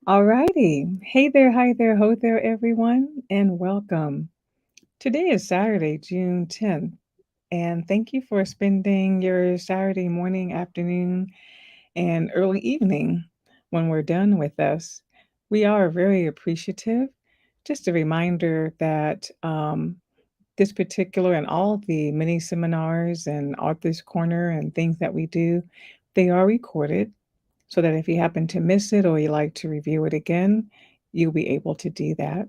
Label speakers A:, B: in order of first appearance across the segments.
A: Alrighty. Hey there, hi there, ho there, everyone, and welcome. Today is Saturday, June 10th, and thank you for spending your Saturday morning, afternoon, and early evening when we're done with us. We are very appreciative. Just a reminder that this particular and all the mini seminars and Author's Corner and things that we do, they are recorded so that if you happen to miss it or you like to review it again, you'll be able to do that.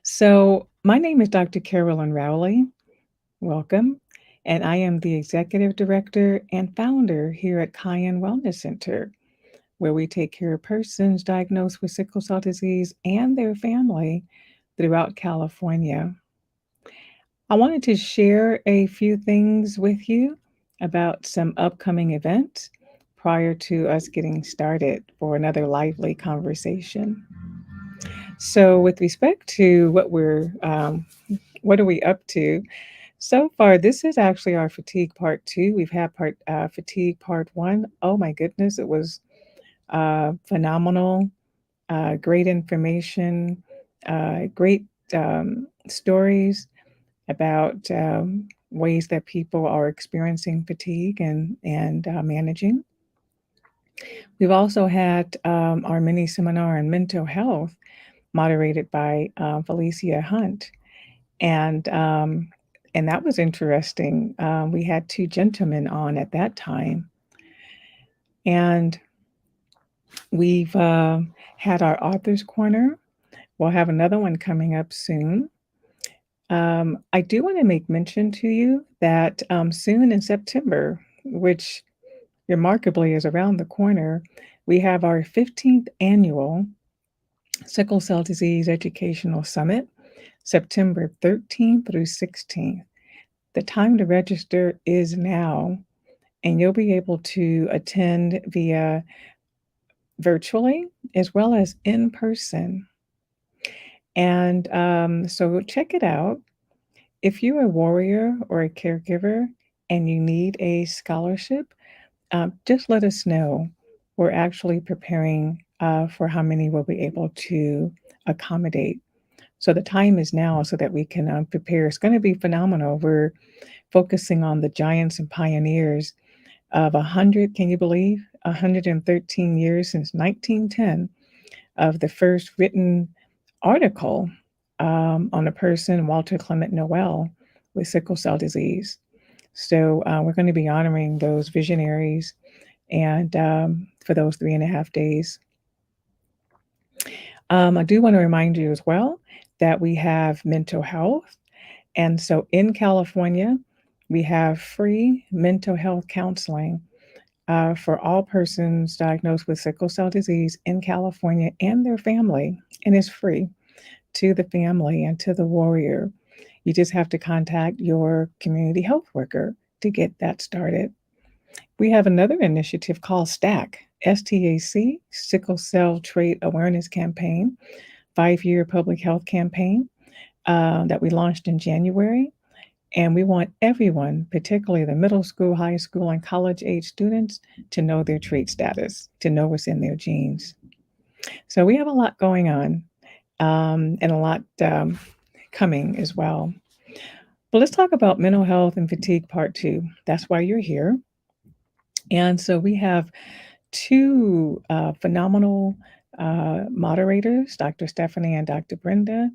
A: So, my name is Dr. Carolyn Rowley. Welcome. And I am the executive director and founder here at Cayenne Wellness Center, where we take care of persons diagnosed with sickle cell disease and their family throughout California. I wanted to share a few things with you about some upcoming events prior to us getting started for another lively conversation. So, with respect to what are we up to? So far, this is actually our fatigue part two. We've had fatigue part one. Oh my goodness, it was phenomenal. Great information, great stories about ways that people are experiencing fatigue and managing. We've also had our mini seminar on mental health, moderated by Felicia Hunt, and um, and that was interesting. We had two gentlemen on at that time, and we've had our authors corner. We'll have another one coming up soon. I do want to make mention to you that soon in September, which remarkably is around the corner, we have our 15th annual Sickle Cell Disease Educational Summit, September 13th through 16th. The time to register is now, and you'll be able to attend via virtually as well as in person. And so check it out. If you're a warrior or a caregiver and you need a scholarship, just let us know. We're actually preparing for how many we'll be able to accommodate. So the time is now so that we can prepare. It's going to be phenomenal. We're focusing on the giants and pioneers of 100, can you believe? 113 years since 1910 of the first written article on a person, Walter Clement Noel, with sickle cell disease. So we're going to be honoring those visionaries and for those 3.5 days. I do want to remind you as well that we have mental health. And so in California, we have free mental health counseling for all persons diagnosed with sickle cell disease in California and their family. And it's free to the family and to the warrior. You just have to contact your community health worker to get that started. We have another initiative called STAC, STAC, Sickle Cell Trait Awareness Campaign, 5-year public health campaign that we launched in January. And we want everyone, particularly the middle school, high school, and college age students, to know their trait status, to know what's in their genes. So we have a lot going on and a lot coming as well. But let's talk about mental health and fatigue part two. That's why you're here. And so we have two phenomenal moderators, Dr. Stephanie and Dr. Brenda,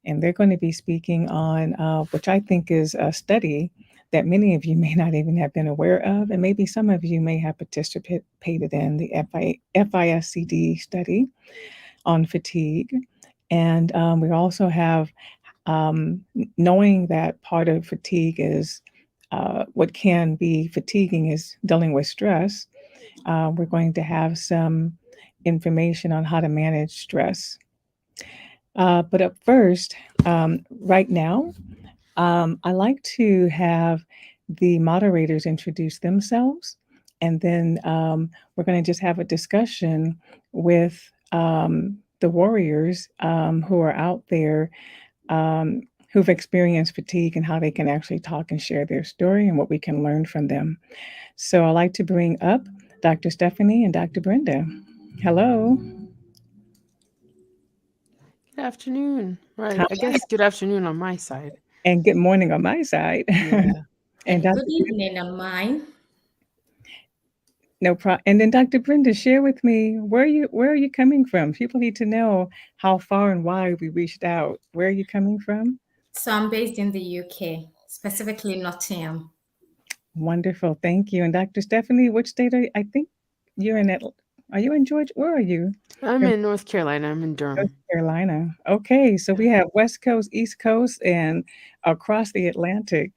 A: and they're going to be speaking on which I think is a study that many of you may not even have been aware of, and maybe some of you may have participated in the FISCD study on fatigue. And we also have knowing that part of fatigue is what can be fatiguing is dealing with stress. We're going to have some information on how to manage stress. But up first, right now, I like to have the moderators introduce themselves, and then we're going to just have a discussion with the warriors who are out there who've experienced fatigue and how they can actually talk and share their story and what we can learn from them. So I'd like to bring up Dr. Stephanie and Dr. Brenda. Hello.
B: Good afternoon.
A: Hi,
B: Right. I guess good afternoon on my side.
A: and good morning on my side.
B: Yeah.
A: And
C: And good
A: Dr.
C: evening on mine.
A: And then Dr. Brenda, share with me where are you coming from? People need to know how far and wide we reached out. Where are you coming from?
C: So I'm based in the UK, specifically Nottingham.
A: Wonderful, thank you. And Dr. Stephanie, which state are you? I think you're in Are you in Georgia? Where are you?
B: I'm
A: You're
B: in North Carolina. I'm in
A: in North
B: Durham.
A: Carolina. Okay, so
B: Yeah.
A: we have West Coast, East Coast, and across the Atlantic.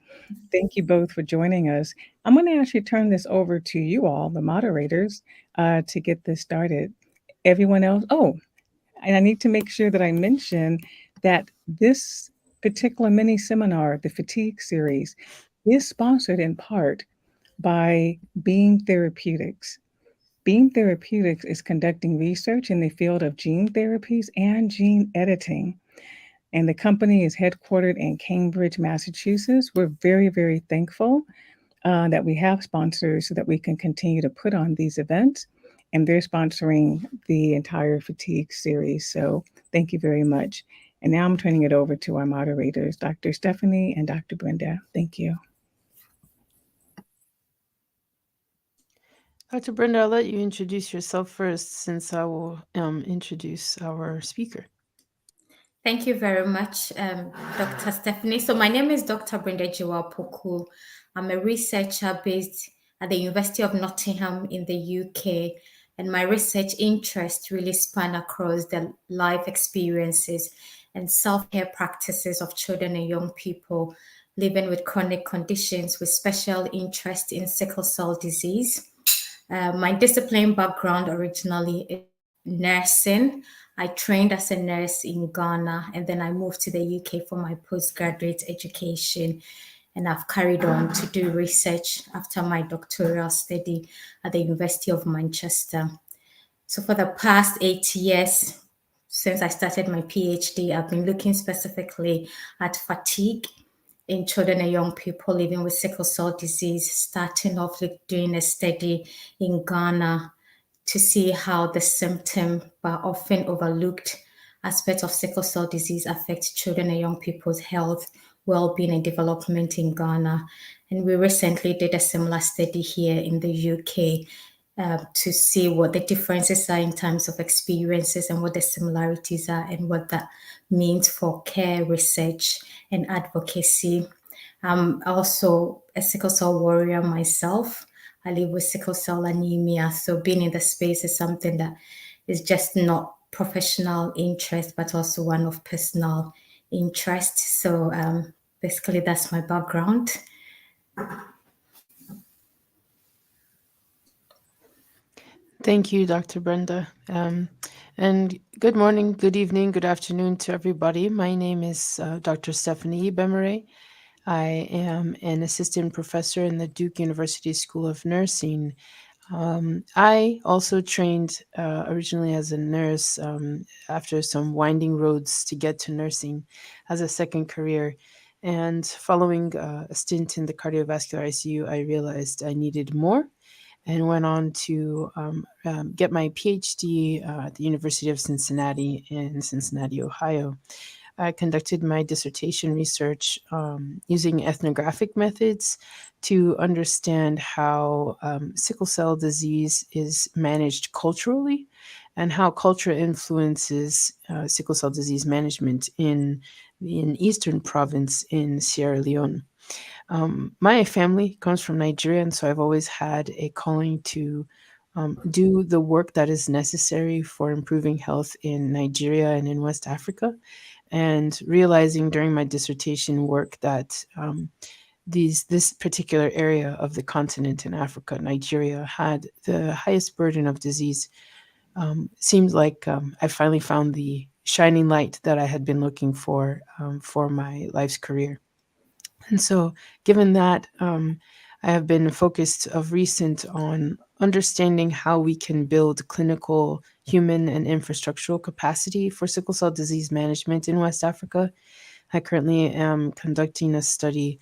A: Thank you both for joining us. I'm going to actually turn this over to you all, the moderators, to get this started. Everyone else, oh, and I need to make sure that I mention that this particular mini seminar, the fatigue series, is sponsored in part by Beam Therapeutics. Beam Therapeutics is conducting research in the field of gene therapies and gene editing. And the company is headquartered in Cambridge, Massachusetts. We're very, very thankful that we have sponsors so that we can continue to put on these events. And they're sponsoring the entire fatigue series. So thank you very much. And now I'm turning it over to our moderators, Dr. Stephanie and Dr. Brenda. Thank you.
B: Dr. Brenda, I'll let you introduce yourself first since I will introduce our speaker.
C: Thank you very much, Dr. Stephanie. So my name is Dr. Brenda POKU. I'm a researcher based at the University of Nottingham in the UK, and my research interests really span across the life experiences and self-care practices of children and young people living with chronic conditions with special interest in sickle cell disease. My discipline background originally is nursing. I trained as a nurse in Ghana and then I moved to the UK for my postgraduate education. And I've carried on to do research after my doctoral study at the University of Manchester. So, for the past 8 years, since I started my PhD, I've been looking specifically at fatigue in children and young people living with sickle cell disease, starting off with doing a study in Ghana to see how the symptom but often overlooked aspects of sickle cell disease affect children and young people's health, well-being and development in Ghana. And we recently did a similar study here in the UK to see what the differences are in terms of experiences and what the similarities are and what that means for care, research, and advocacy. I'm also a sickle cell warrior myself. I live with sickle cell anemia, so being in the space is something that is just not professional interest, but also one of personal interest. So basically, that's my background.
B: Thank you, Dr. Brenda. And good morning, good evening, good afternoon to everybody. My name is Dr. Stephanie IBEMERE. I am an assistant professor in the Duke University School of Nursing. I also trained originally as a nurse after some winding roads to get to nursing as a second career. And following a stint in the cardiovascular ICU, I realized I needed more and went on to get my PhD at the University of Cincinnati in Cincinnati, Ohio. I conducted my dissertation research using ethnographic methods to understand how sickle cell disease is managed culturally and how culture influences sickle cell disease management in the eastern province in Sierra Leone. My family comes from Nigeria, and so I've always had a calling to do the work that is necessary for improving health in Nigeria and in West Africa. And realizing during my dissertation work that this particular area of the continent in Africa, Nigeria, had the highest burden of disease. Seems like I finally found the shining light that I had been looking for my life's career. And so, given that, I have been focused of recent on understanding how we can build clinical, human, and infrastructural capacity for sickle cell disease management in West Africa. I currently am conducting a study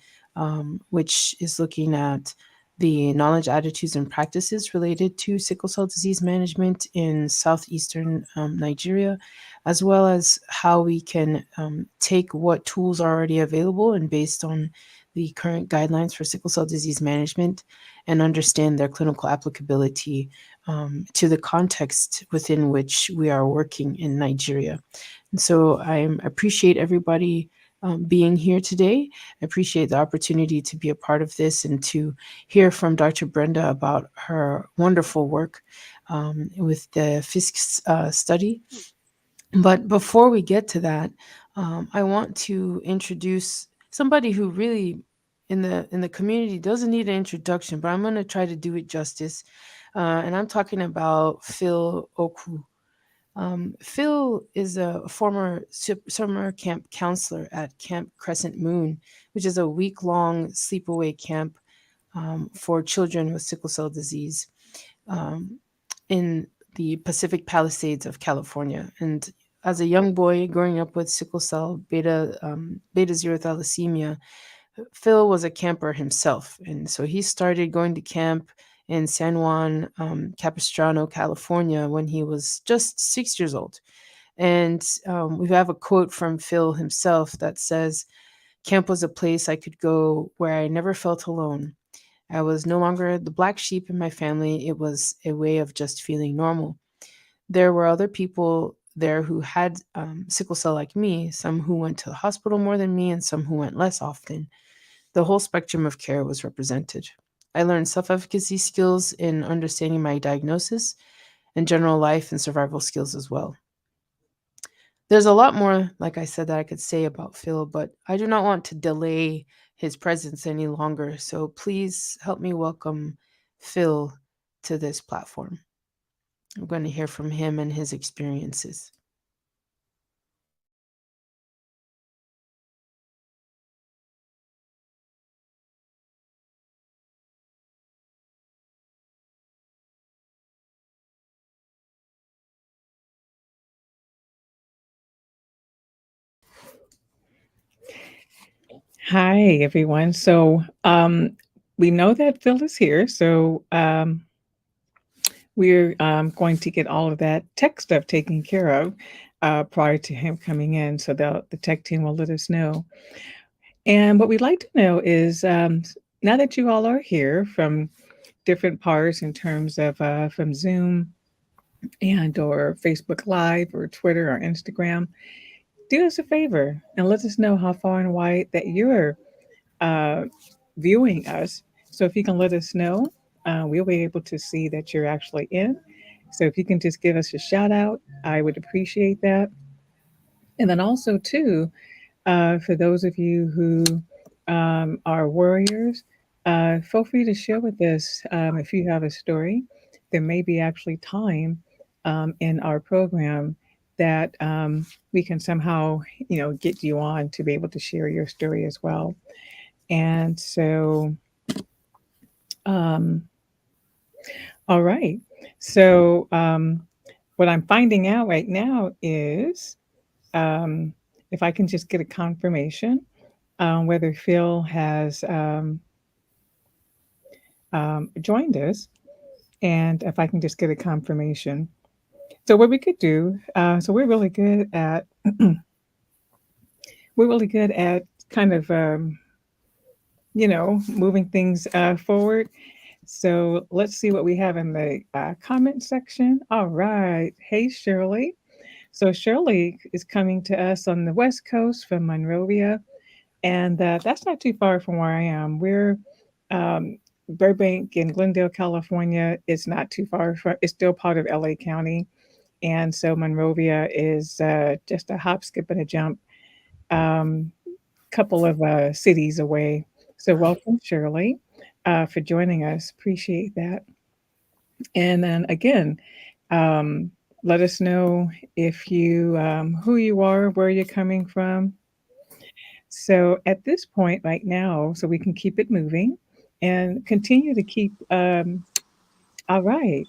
B: which is looking at the knowledge, attitudes, and practices related to sickle cell disease management in southeastern Nigeria, as well as how we can take what tools are already available and based on the current guidelines for sickle cell disease management and understand their clinical applicability to the context within which we are working in Nigeria. And so I appreciate everybody being here today. I appreciate the opportunity to be a part of this and to hear from Dr. Brenda about her wonderful work with the FISC study. But before we get to that, I want to introduce somebody who really in the community doesn't need an introduction, but I'm going to try to do it justice. And I'm talking about Phil Oku. Phil is a former summer camp counselor at Camp Crescent Moon, which is a week-long sleepaway camp for children with sickle cell disease in the Pacific Palisades of California. And as a young boy growing up with sickle cell beta zero thalassemia, Phil was a camper himself. And so he started going to camp in San Juan Capistrano, California, when he was just 6 years old. And we have a quote from Phil himself that says, "Camp was a place I could go where I never felt alone. I was no longer the black sheep in my family. It was a way of just feeling normal. There were other people there who had sickle cell like me, some who went to the hospital more than me, and some who went less often. The whole spectrum of care was represented. I learned self-efficacy skills in understanding my diagnosis and general life and survival skills as well." There's a lot more, like I said, that I could say about Phil, but I do not want to delay his presence any longer. So please help me welcome Phil to this platform. I'm going to hear from him and his experiences.
A: Hi, everyone. So we know that Phil is here. So we're going to get all of that tech stuff taken care of prior to him coming in. So the tech team will let us know. And what we'd like to know is now that you all are here from different parts in terms of from Zoom and or Facebook Live or Twitter or Instagram, do us a favor and let us know how far and wide that you're uh, viewing us. So if you can let us know, we'll be able to see that you're actually in. So if you can just give us a shout out, I would appreciate that. And then also too, for those of you who are warriors, feel free to share with us if you have a story. There may be actually time in our program that we can somehow, get you on to be able to share your story as well. And so, um, all right. So, what I'm finding out right now is um, if I can just get a confirmation whether Phil has joined us, and if I can just get a confirmation. So, what we could do, so we're really good at kind of, moving things forward. So let's see what we have in the comment section. All right. Hey, Shirley. So Shirley is coming to us on the West Coast from Monrovia, and that's not too far from where I am. We're Burbank in Glendale, California. It's not too far from. It's still part of LA County, and so Monrovia is just a hop, skip, and a jump, um, couple of cities away. So welcome, Shirley, for joining us. Appreciate that. And then again, um, let us know if you who you are, where you're coming from. So at this point right now, so we can keep it moving and continue to keep. All right.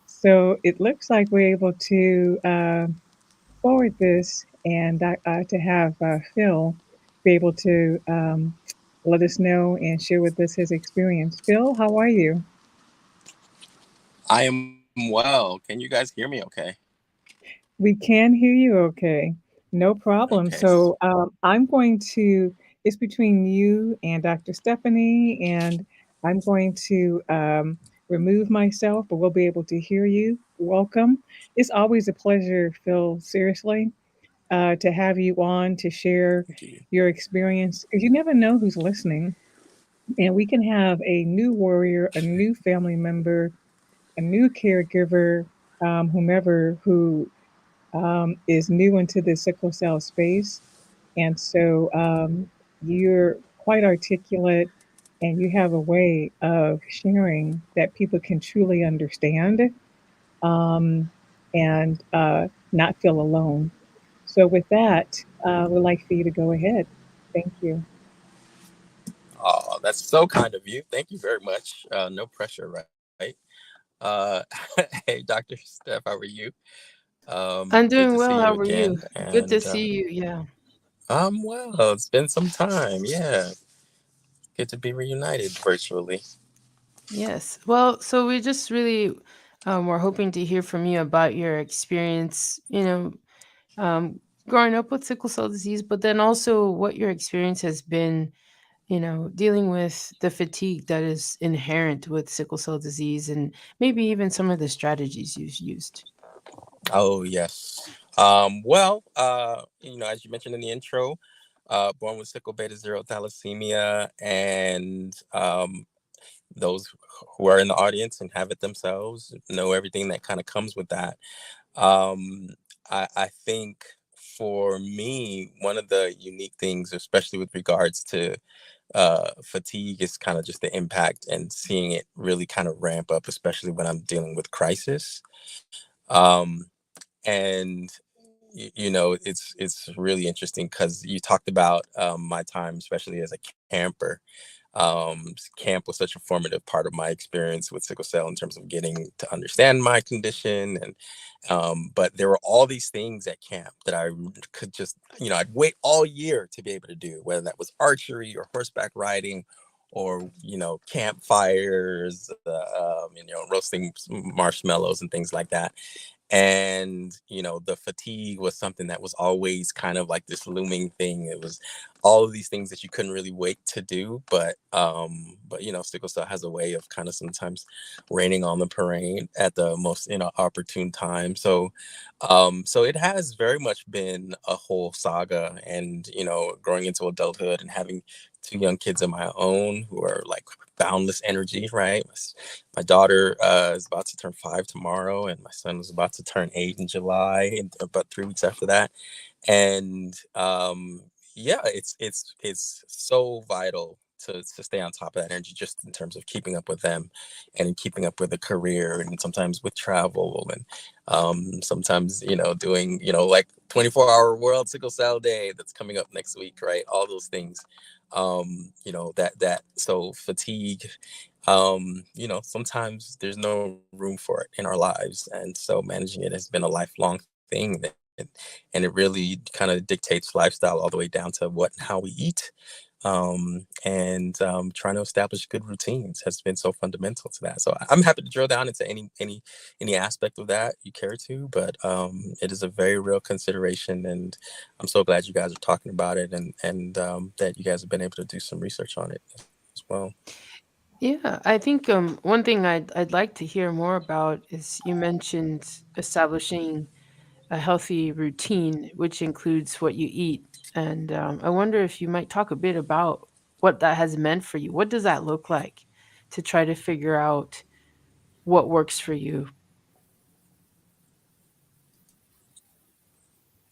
A: So it looks like we're able to forward this and to have Phil be able to let us know and share with us his experience. Phil, how are you?
D: I am well. Can you guys hear me okay?
A: We can hear you okay. No problem.
D: Okay.
A: So I'm going to, it's between you and Dr. Stephanie, and I'm going to remove myself, but we'll be able to hear you. Welcome. It's always a pleasure, Phil, seriously, to have you on to share
D: Thank you.
A: your experience, because you never know who's listening. And we can have a new warrior, a new family member, a new caregiver, whomever who is new into the sickle cell space. And so you're quite articulate and you have a way of sharing that people can truly understand um, and not feel alone. So, with that, we'd like for you to go ahead. Thank you.
D: Oh, that's so kind of you. Thank you very much. No pressure, right? Uh, hey, Dr. Steph, how are you?
B: I'm
D: Good to
B: doing
D: see
B: well.
D: you
B: How are
D: again.
B: you? Good
D: And
B: to see you. Yeah.
D: I'm well. It's been some time. Yeah. Good to be reunited virtually.
B: Yes. Well, so we just really were hoping to hear from you about your experience, um, growing up with sickle cell disease, but then also what your experience has been, dealing with the fatigue that is inherent with sickle cell disease and maybe even some of the strategies you've used.
D: Oh, yes. Well, as you mentioned in the intro, born with sickle beta zero thalassemia, and those who are in the audience and have it themselves know everything that kind of comes with that. Um, I think for me, one of the unique things, especially with regards to fatigue, is kind of just the impact and seeing it really kind of ramp up, especially when I'm dealing with crisis. Um, and it's really interesting because you talked about my time, especially as a camper. Camp was such a formative part of my experience with sickle cell in terms of getting to understand my condition. And but there were all these things at camp that I could just, I'd wait all year to be able to do, whether that was archery or horseback riding or campfires, roasting marshmallows and things like that. And the fatigue was something that was always kind of like this looming thing. It was all of these things that you couldn't really wait to do, but sickle cell has a way of kind of sometimes raining on the parade at the most opportune time. So it has very much been a whole saga. And growing into adulthood and having two young kids of my own who are like boundless energy, right? My daughter is about to turn 5 tomorrow, and my son is about to turn 8 in July, and about 3 weeks after that. And yeah, it's so vital to stay on top of that energy, just in terms of keeping up with them and in keeping up with a career, and sometimes with travel, and sometimes doing like 24-hour World Sickle Cell Day that's coming up next week, right? All those things. That so fatigue, sometimes there's no room for it in our lives, and so managing it has been a lifelong thing, and it really kind of dictates lifestyle all the way down to what and how we eat. And trying to establish good routines has been so fundamental to that. So I'm happy to drill down into any aspect of that you care to, but it is a very real consideration, and I'm so glad you guys are talking about it, and that you guys have been able to do some research on it as well.
B: Yeah, I think one thing I'd like to hear more about is you mentioned establishing a healthy routine, which includes what you eat. And I wonder if you might talk a bit about what that has meant for you. What does that look like to try to figure out what works for you?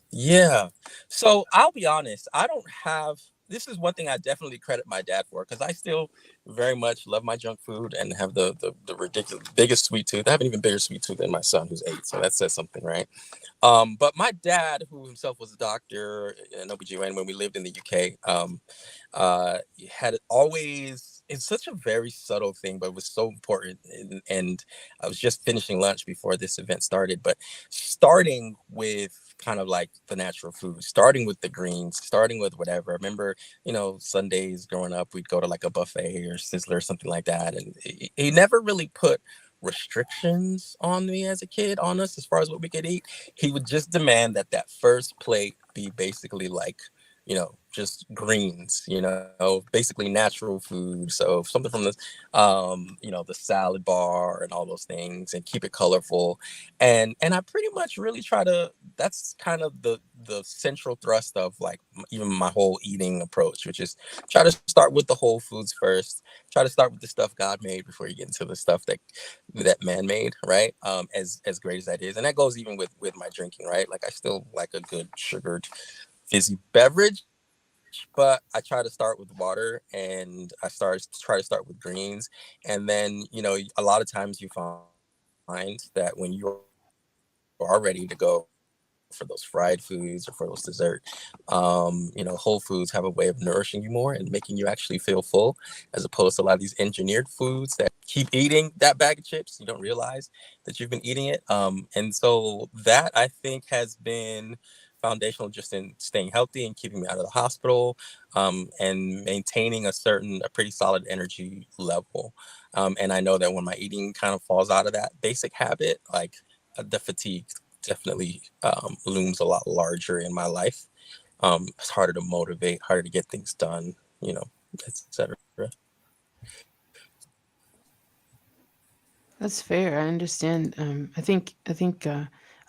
D: Yeah. So I'll be honest, I don't have, this is one thing I definitely credit my dad for, because I still very much love my junk food and have the ridiculous biggest sweet tooth. I have an even bigger sweet tooth than my son who's 8. So that says something, right? But my dad, who himself was a doctor, an OBGYN when we lived in the UK, had always, it's such a very subtle thing, but it was so important. And I was just finishing lunch before this event started, but starting with kind of like the natural food, starting with the greens, starting with whatever. I remember, Sundays growing up, we'd go to like a buffet or Sizzler or something like that. And he never really put restrictions on me as a kid, on us, as far as what we could eat. He would just demand that that first plate be basically like, just greens, basically natural food. So something from this, the salad bar and all those things, and keep it colorful. And I pretty much really try to, that's kind of the central thrust of like even my whole eating approach, which is try to start with the whole foods first, try to start with the stuff God made before you get into the stuff that man made, right? As great as that is. And that goes even with my drinking, right? Like I still like a good sugared fizzy beverage, but I try to start with water, and try to start with greens. And then, a lot of times you find that when you are ready to go for those fried foods or for those dessert, Whole Foods have a way of nourishing you more and making you actually feel full, as opposed to a lot of these engineered foods that keep eating that bag of chips. You don't realize that you've been eating it. And so that, I think, has been foundational just in staying healthy and keeping me out of the hospital, and maintaining a pretty solid energy level. And I know that when my eating kind of falls out of that basic habit, like the fatigue definitely looms a lot larger in my life. It's harder to motivate, harder to get things done, etc.
B: That's fair. I understand. I think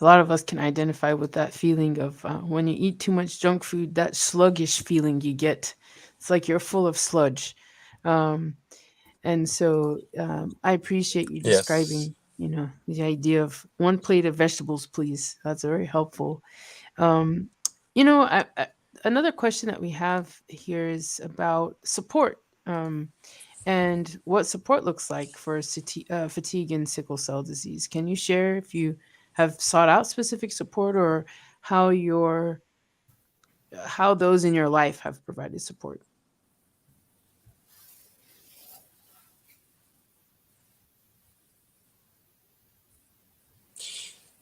B: a lot of us can identify with that feeling of when you eat too much junk food, that sluggish feeling you get. It's like you're full of sludge. Um, and so I appreciate you
D: Yes.
B: describing, the idea of one plate of vegetables, please. That's very helpful. Um, Another question that we have here is about support. And what support looks like for fatigue and sickle cell disease. Can you share if you have sought out specific support, or how how those in your life have provided support?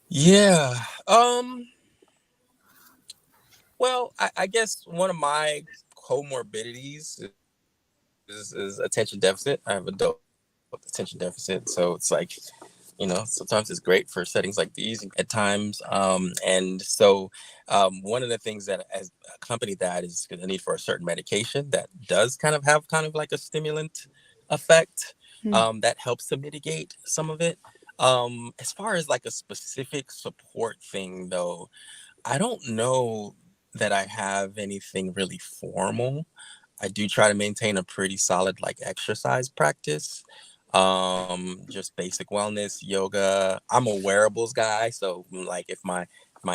D: Yeah. Well, I guess one of my comorbidities is attention deficit. I have adult attention deficit, so it's like, sometimes it's great for settings like these at times. And so one of the things that has accompanied that is the need for a certain medication that does kind of have kind of like a stimulant effect,
B: Hmm.
D: that helps to mitigate some of it. As far as like a specific support thing, though, I don't know that I have anything really formal. I do try to maintain a pretty solid like exercise practice. Just basic wellness, yoga. I'm a wearables guy, so like if my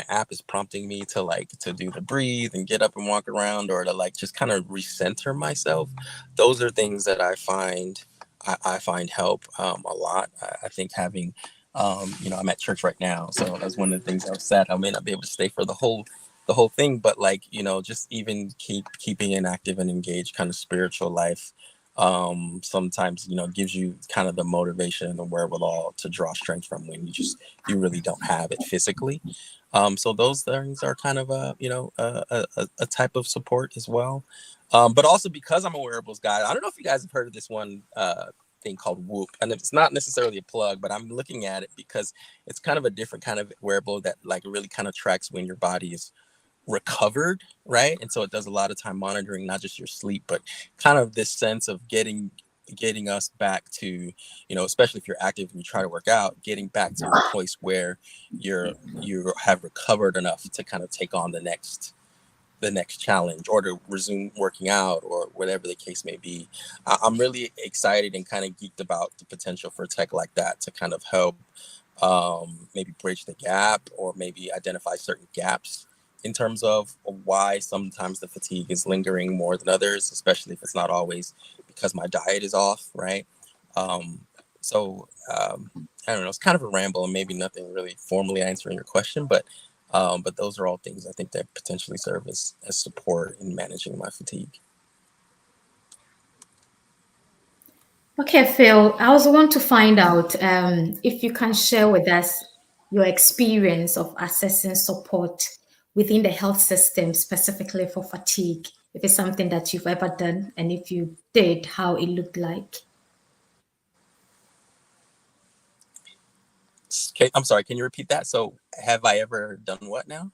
D: app is prompting me to do the breathe and get up and walk around, or to like just kind of recenter myself, those are things that I find help a lot. I think having I'm at church right now, so that's one of the things I was sad I may not be able to stay for the whole thing, but like, just even keeping an active and engaged kind of spiritual life, sometimes, gives you kind of the motivation and the wherewithal to draw strength from when you really don't have it physically. So those things are kind of a type of support as well. But also, because I'm a wearables guy, I don't know if you guys have heard of this one thing called Whoop, and it's not necessarily a plug, but I'm looking at it because it's kind of a different kind of wearable that like really kind of tracks when your body is recovered, right? And so it does a lot of time monitoring, not just your sleep, but kind of this sense of getting us back to, especially if you're active and you try to work out, getting back to a place where you have recovered enough to kind of take on the next challenge, or to resume working out, or whatever the case may be. I'm really excited and kind of geeked about the potential for tech like that to kind of help, maybe bridge the gap, or maybe identify certain gaps in terms of why sometimes the fatigue is lingering more than others, especially if it's not always because my diet is off, right? Um, so I don't know. It's kind of a ramble and maybe nothing really formally answering your question, but those are all things I think that potentially serve as support in managing my fatigue.
C: Okay, Phil, I also want to find out if you can share with us your experience of assessing support within the health system, specifically for fatigue? If it's something that you've ever done, and if you did, how it looked like.
D: Okay, I'm sorry, can you repeat that? So have I ever done what now?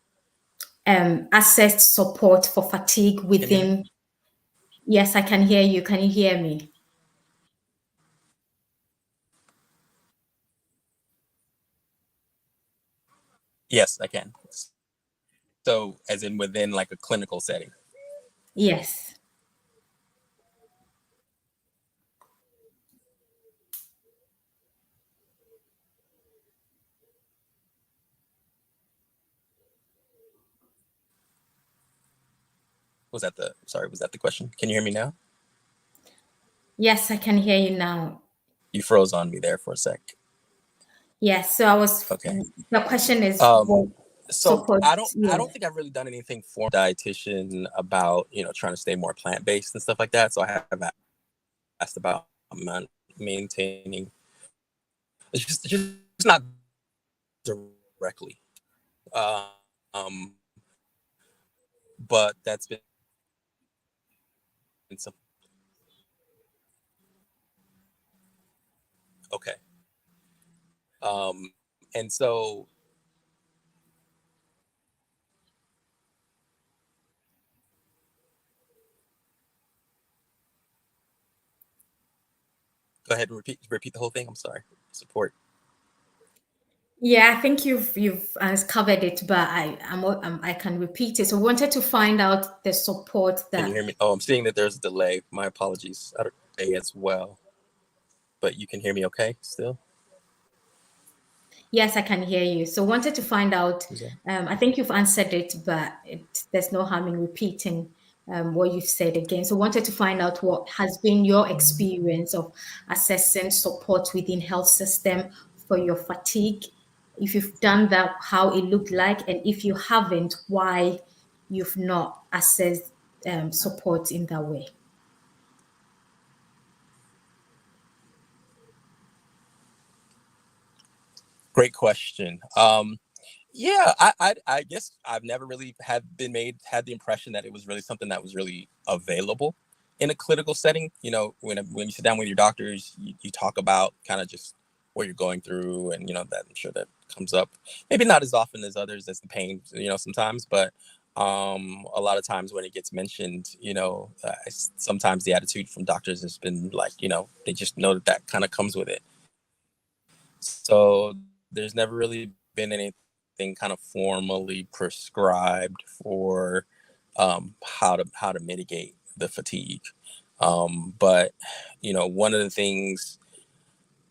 C: Assessed support for fatigue within. Yes, I can hear you. Can you hear me?
D: Yes, I can. So as in within like a clinical setting?
C: Yes.
D: Was that the question? Can you hear me now?
C: Yes, I can hear you now.
D: You froze on me there for a sec.
C: Yes, so I was.
D: Okay.
C: The question is what
D: So
C: support.
D: I don't think I've really done anything for dietitian about, trying to stay more plant-based and stuff like that. So I have asked about maintaining. It's just not directly. Um, but that's been some. Okay. And so go ahead and repeat the whole thing. I'm sorry. Support.
C: Yeah, I think you've covered it, but I can repeat it. So, wanted to find out the support
D: Can
C: that.
D: you hear me? Oh, I'm seeing that there's a delay. My apologies. I don't delay as well. But you can hear me okay still?
C: Yes, I can hear you. So, wanted to find out. I think you've answered it, but there's no harm in repeating what you've said again. So, wanted to find out what has been your experience of assessing support within health system for your fatigue. If you've done that, how it looked like, and if you haven't, why you've not assessed support in that way.
D: Great question. Yeah, I guess I've never really had the impression that it was really something that was really available in a clinical setting. When you sit down with your doctors, you talk about kind of just what you're going through, and that I'm sure that comes up. Maybe not as often as others, as the pain, sometimes, but a lot of times when it gets mentioned, sometimes the attitude from doctors has been like, they just know that kind of comes with it. So there's never really been anything kind of formally prescribed for how to mitigate the fatigue. But one of the things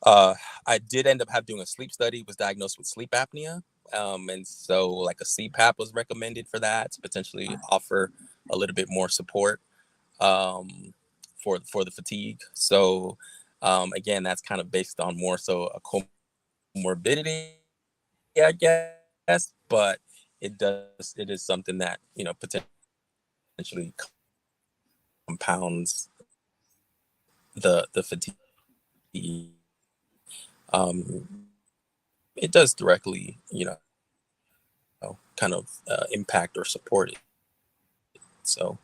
D: I did end up doing a sleep study, was diagnosed with sleep apnea. And so like a CPAP was recommended for that, to potentially offer a little bit more support for the fatigue. So again, that's kind of based on more so a comorbidity, I guess, but it is something that potentially compounds the fatigue. It does directly, kind of impact or support it. So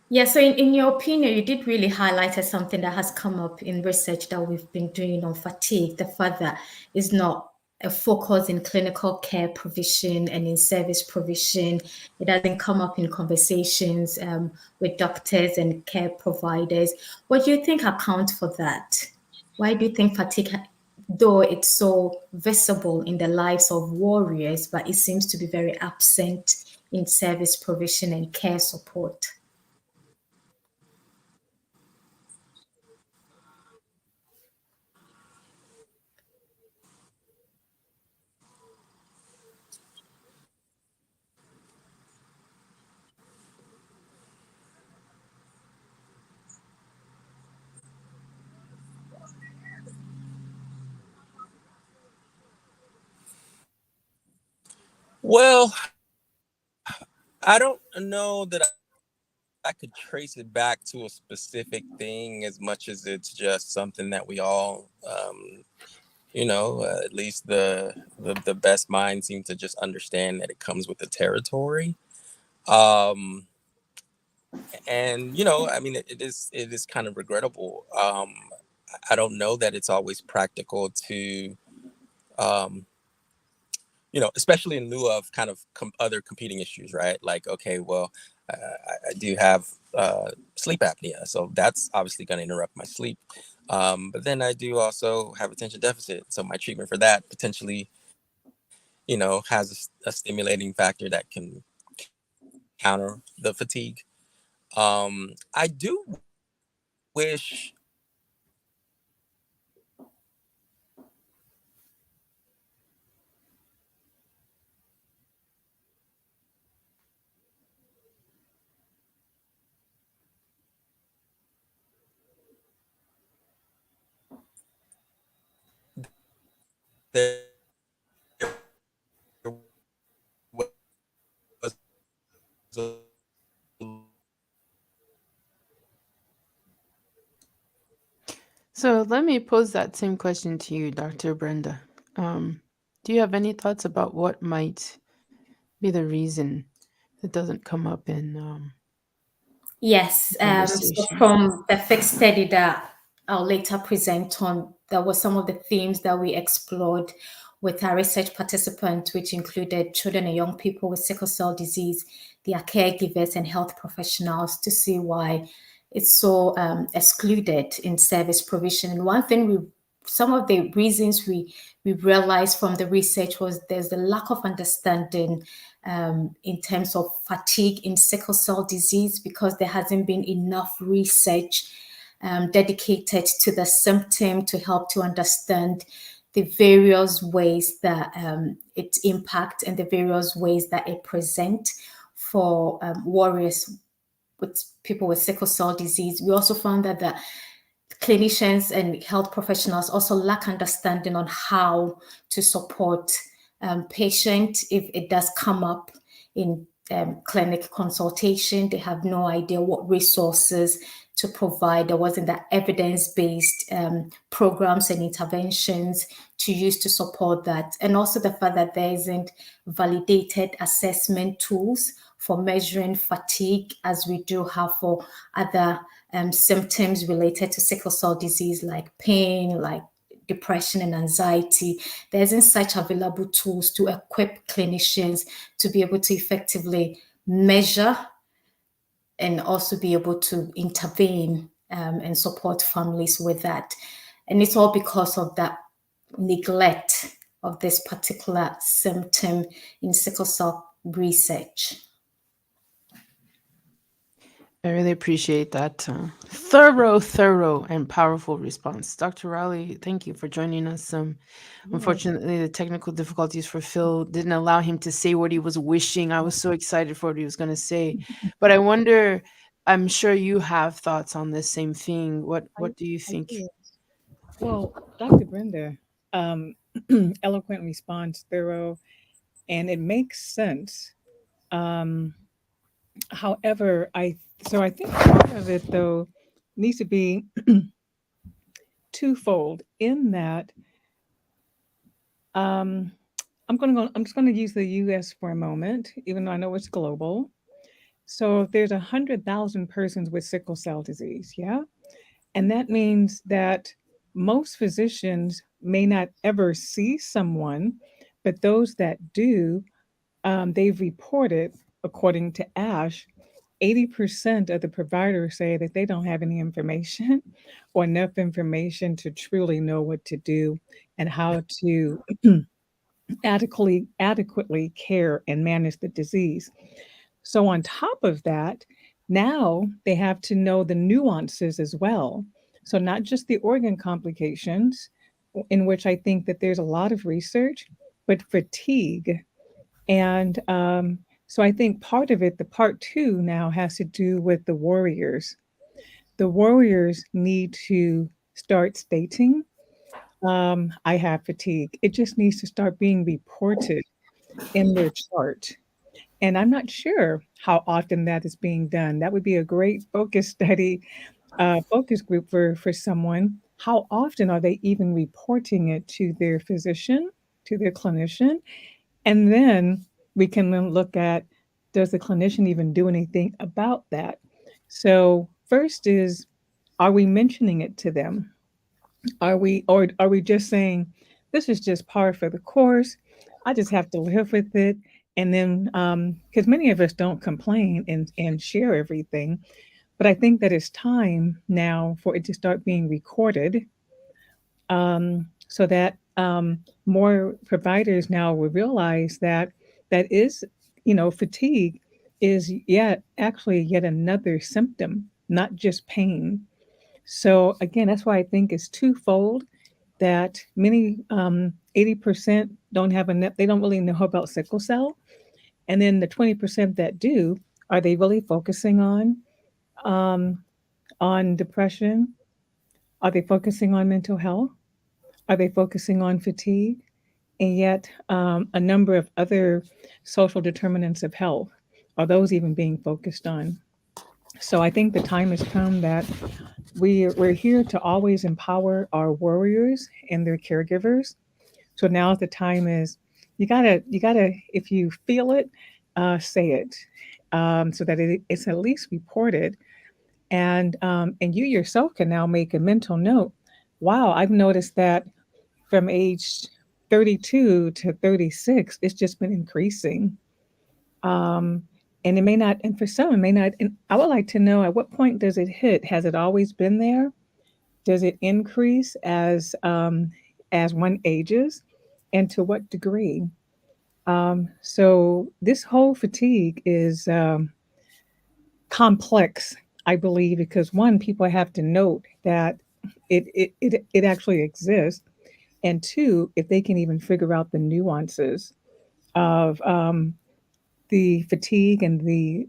C: Yeah, so in your opinion, you did really highlight something that has come up in research that we've been doing on fatigue, the fact that it's not a focus in clinical care provision and in service provision. It doesn't come up in conversations with doctors and care providers. What do you think accounts for that? Why do you think fatigue, though it's so visible in the lives of warriors, but it seems to be very absent in service provision and care support?
D: well, I don't know that I could trace it back to a specific thing, as much as it's just something that we all at least the best minds seem to just understand that it comes with the territory. Um, and I mean, it is kind of regrettable. I don't know that it's always practical to, um, especially in lieu of kind of other competing issues, right? Like, okay, well, I do have sleep apnea, so that's obviously going to interrupt my sleep. But then I do also have attention deficit, so my treatment for that potentially, has a stimulating factor that can counter the fatigue. I do wish there was a
B: So let me pose that same question to you, Dr. Brenda. Do you have any thoughts about what might be the reason it doesn't come up in
C: Yes. So
B: conversation?
C: from the fixed study that I'll later present on, that was some of the themes that we explored with our research participants, which included children and young people with sickle cell disease, their caregivers, and health professionals, to see why it's so excluded in service provision. And one thing some of the reasons we realized from the research was there's a lack of understanding in terms of fatigue in sickle cell disease, because there hasn't been enough research dedicated to the symptom to help to understand the various ways that it impacts and the various ways that it presents for warriors with people with sickle cell disease. We also found that the clinicians and health professionals also lack understanding on how to support patient if it does come up in clinic consultation. They have no idea what resources to provide. There wasn't that evidence-based programs and interventions to use to support that. And also the fact that there isn't validated assessment tools for measuring fatigue as we do have for other symptoms related to sickle cell disease, like pain, like depression and anxiety. There isn't such available tools to equip clinicians to be able to effectively measure and also be able to intervene and support families with that. And it's all because of that neglect of this particular symptom in sickle cell research.
B: I really appreciate that thorough, and powerful response. Dr. Rowley, thank you for joining us. Unfortunately, the technical difficulties for Phil didn't allow him to say what he was wishing. I was so excited for what he was going to say. But I wonder, I'm sure you have thoughts on this same thing. What do you
A: I
B: think?
A: do. Well, Dr. Brenda um, eloquent response, thorough, and it makes sense. Um, However, I think part of it though needs to be twofold in that um, I'm just going to use the U.S. for a moment, even though I know it's global. So if there's 100,000 persons with sickle cell disease, yeah, and that means that most physicians may not ever see someone, but those that do, they've reported, according to ASH, 80% of the providers say that they don't have any information or enough information to truly know what to do and how to adequately care and manage the disease. So on top of that, now they have to know the nuances as well. So not just the organ complications, in which I think that there's a lot of research, but fatigue. And so I think part of it, the part two now has to do with the warriors. The warriors need to start stating, I have fatigue. It just needs to start being reported in their chart. And I'm not sure how often that is being done. That would be a great focus study, focus group for someone how often are they even reporting it to their physician, to their clinician? And then we can then look at, does the clinician even do anything about that? So first is, are we mentioning it to them? Are we just saying, this is just par for the course? I just have to live with it. And then, because many of us don't complain and share everything, but I think that it's time now for it to start being recorded, so that more providers now will realize that that is, fatigue is yet actually yet another symptom, not just pain. So again, that's why I think it's twofold, that many 80% don't have enough, they don't really know about sickle cell. And then the 20% that do, are they really focusing um, on depression? Are they focusing on mental health? Are they focusing on fatigue? And yet, a number of other social determinants of health, are those even being focused on? So I think the time has come that we're here to always empower our warriors and their caregivers. So now the time is, you gotta, if you feel it, say it, so that it's at least reported, and you yourself can now make a mental note. Wow, I've noticed that from age 32 to 36, it's just been increasing. Um, and it may not, and for some, it may not. And I would like to know, at what point does it hit? Has it always been there? Does it increase as one ages, and to what degree? So this whole fatigue is complex, I believe, because one, people have to note that it actually exists, and two, if they can even figure out the nuances of the fatigue and the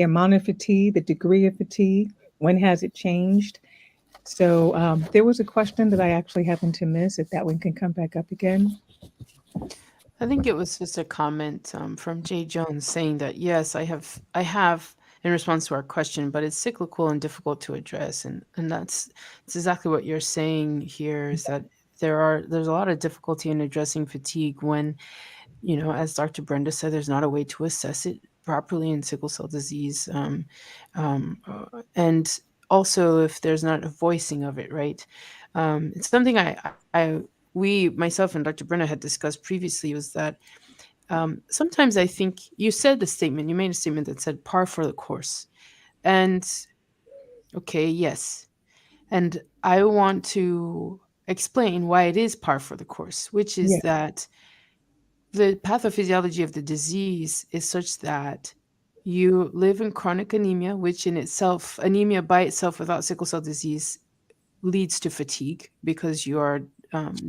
A: amount of fatigue, the degree of fatigue, when has it changed? So there was a question that I actually happened to miss. If that one can come back up again.
B: I think it was just a comment from Jay Jones saying that yes, I have in response to our question, but it's cyclical and difficult to address, and that's exactly what you're saying here. Is that there's a lot of difficulty in addressing fatigue when, as Dr. Brenda said, there's not a way to assess it properly in sickle cell disease, and also if there's not a voicing of it, right? It's something we, myself and Dr. Brenda had discussed previously, was that sometimes I think you made a statement that said par for the course. And okay, yes. And I want to explain why it is par for the course, which is
A: Yeah.
B: that the pathophysiology of the disease is such that you live in chronic anemia, which in itself, anemia by itself without sickle cell disease leads to fatigue because you are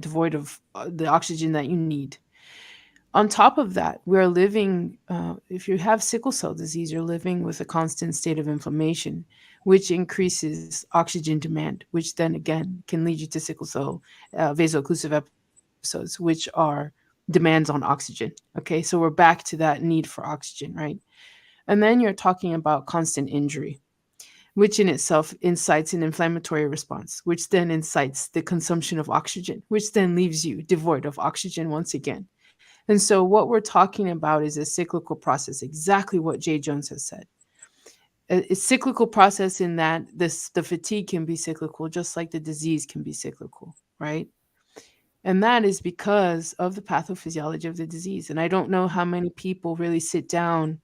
B: devoid of the oxygen that you need. On top of that, we're living, if you have sickle cell disease, you're living with a constant state of inflammation, which increases oxygen demand, which then again can lead you to sickle cell vaso-occlusive episodes, which are demands on oxygen. Okay, so we're back to that need for oxygen, right? And then you're talking about constant injury, which in itself incites an inflammatory response, which then incites the consumption of oxygen, which then leaves you devoid of oxygen once again. And so what we're talking about is a cyclical process, exactly what Jay Jones has said. A cyclical process in that the fatigue can be cyclical, just like the disease can be cyclical, right? And that is because of the pathophysiology of the disease. And I don't know how many people really sit down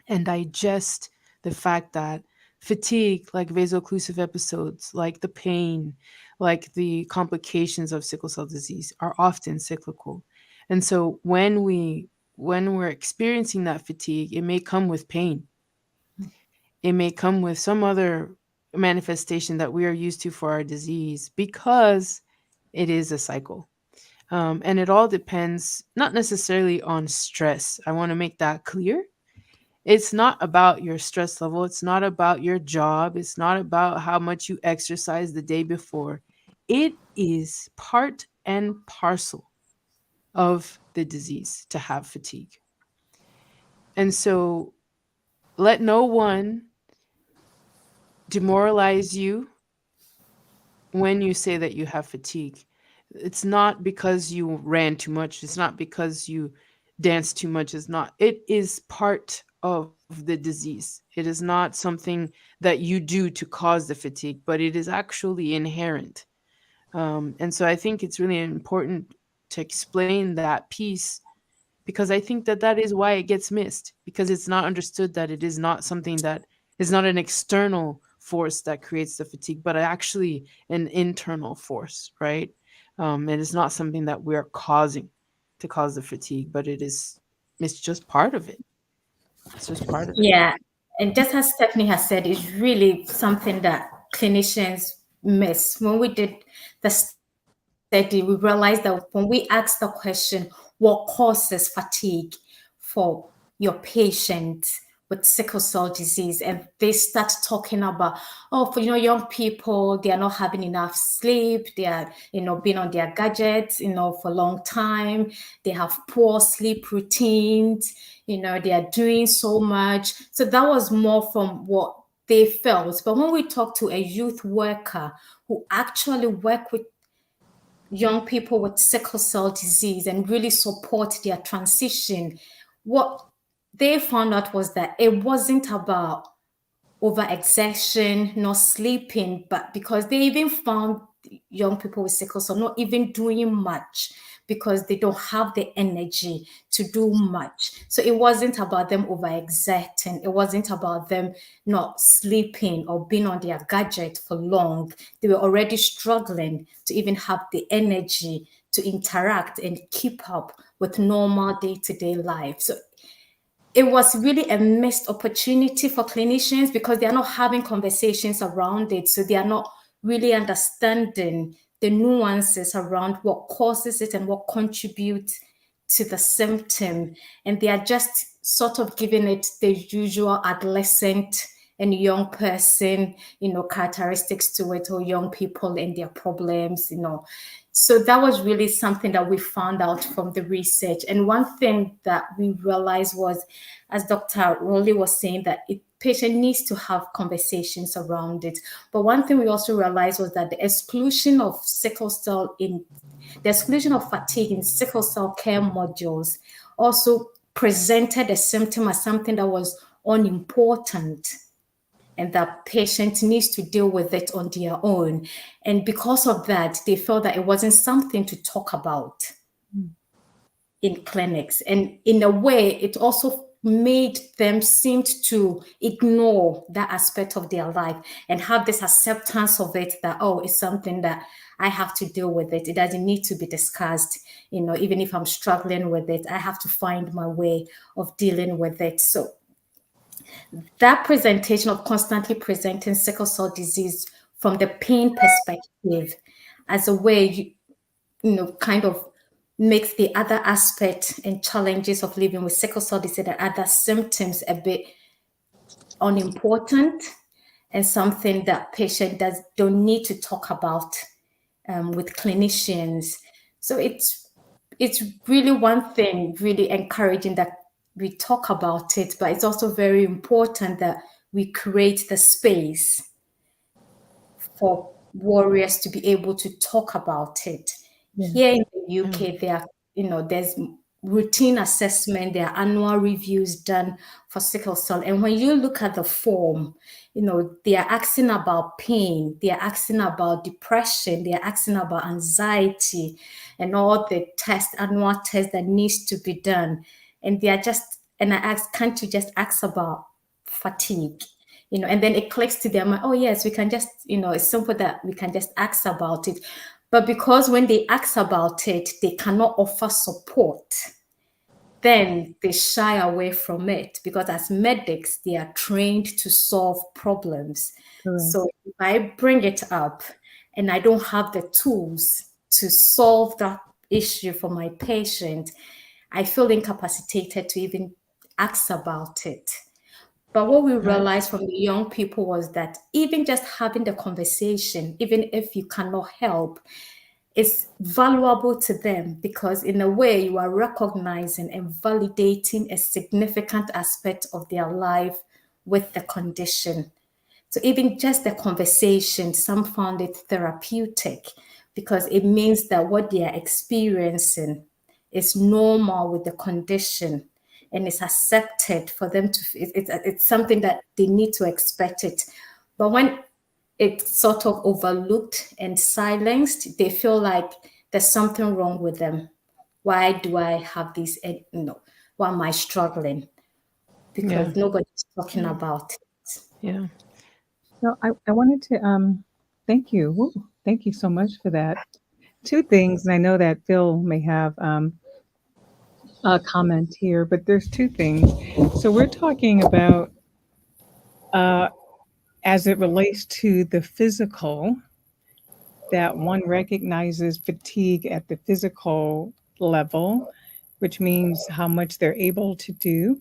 B: and digest the fact that fatigue, like vaso-occlusive episodes, like the pain, like the complications of sickle cell disease, are often cyclical. And so when we're experiencing that fatigue, it may come with pain. It may come with some other manifestation that we are used to for our disease because it is a cycle. And it all depends not necessarily on stress. I want to make that clear. It's not about your stress level. It's not about your job. It's not about how much you exercise the day before. It is part and parcel of the disease to have fatigue. And so let no one demoralize you when you say that you have fatigue, it's not because you ran too much. It's not because you danced too much. It is part of the disease. It is not something that you do to cause the fatigue, but it is actually inherent. And so I think it's really important to explain that piece, because I think that that is why it gets missed, because it's not understood that it is not something that is not an external force that creates the fatigue, but actually an internal force, right? And it's not something that we are causing to cause the fatigue, but it's just part of it. It's just part of it.
C: Yeah. And just as Stephanie has said, it's really something that clinicians miss. When we did the study, we realized that when we asked the question, what causes fatigue for your patient with sickle cell disease, and they start talking about, oh, for young people, they are not having enough sleep, they are being on their gadgets for a long time, they have poor sleep routines, they are doing so much. So that was more from what they felt. But when we talk to a youth worker who actually work with young people with sickle cell disease and really support their transition, what they found out was that it wasn't about overexertion, not sleeping, but because they even found young people with sickle cell not even doing much because they don't have the energy to do much. So it wasn't about them overexerting. It wasn't about them not sleeping or being on their gadget for long. They were already struggling to even have the energy to interact and keep up with normal day-to-day life. So it was really a missed opportunity for clinicians because they are not having conversations around it. So they are not really understanding the nuances around what causes it and what contributes to the symptom. And they are just sort of giving it the usual adolescent and young person, characteristics to it, or young people and their problems, So that was really something that we found out from the research. And one thing that we realized was, as Dr. Rowley was saying, that patient needs to have conversations around it. But one thing we also realized was that the exclusion of fatigue in sickle cell care modules also presented a symptom as something that was unimportant, and that patient needs to deal with it on their own. And because of that, they felt that it wasn't something to talk about in clinics. And in a way, it also made them seem to ignore that aspect of their life and have this acceptance of it that, oh, it's something that I have to deal with it. It doesn't need to be discussed. Even if I'm struggling with it, I have to find my way of dealing with it. So that presentation of constantly presenting sickle cell disease from the pain perspective as a way, kind of makes the other aspect and challenges of living with sickle cell disease and other symptoms a bit unimportant, and something that patients don't need to talk about with clinicians. So it's really one thing, really encouraging that we talk about it, but it's also very important that we create the space for warriors to be able to talk about it.
A: Yeah.
C: Here in the UK, there's routine assessment, there are annual reviews done for sickle cell. And when you look at the form, they are asking about pain, they are asking about depression, they are asking about anxiety and all the annual tests that needs to be done. And and I ask, can't you just ask about fatigue? And then it clicks to them, oh yes, we can just, it's simple that we can just ask about it. But because when they ask about it, they cannot offer support, then they shy away from it, because as medics, they are trained to solve problems.
A: Correct.
C: So if I bring it up and I don't have the tools to solve that issue for my patient, I feel incapacitated to even ask about it. But what we realized from the young people was that even just having the conversation, even if you cannot help, is valuable to them, because in a way you are recognizing and validating a significant aspect of their life with the condition. So even just the conversation, some found it therapeutic because it means that what they are experiencing is normal with the condition and it's accepted for them to, it's something that they need to expect it. But when it's sort of overlooked and silenced, they feel like there's something wrong with them. Why do I have this? Why am I struggling? Because nobody's talking about it.
B: Yeah.
A: So I wanted to thank you. Woo, thank you so much for that. Two things, and I know that Phil may have a comment here, but there's two things. So we're talking about as it relates to the physical, that one recognizes fatigue at the physical level, which means how much they're able to do.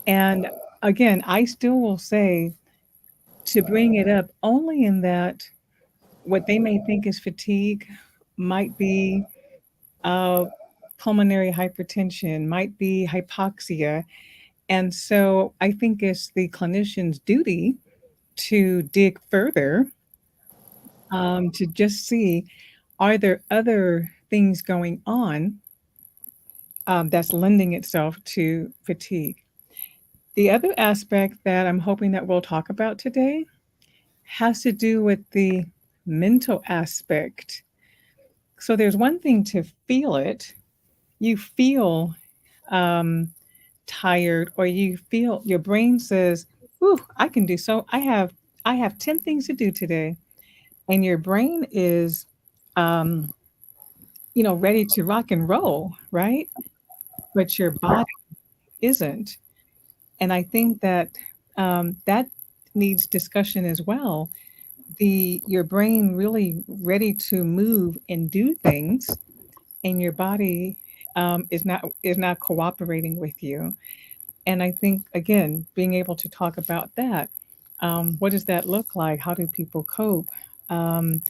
A: And again, I still will say to bring it up only in that what they may think is fatigue might be pulmonary hypertension, might be hypoxia. And so I think it's the clinician's duty to dig further to just see, are there other things going on that's lending itself to fatigue? The other aspect that I'm hoping that we'll talk about today has to do with the mental aspect. So there's one thing to feel it. You feel tired, or you feel your brain says, "Whew, I can do so. I have 10 things to do today." And your brain is ready to rock and roll, right? But your body isn't. And I think that that needs discussion as well. Your brain really ready to move and do things, and your body is not cooperating with you. And I think again, being able to talk about that, what does that look like? How do people cope? And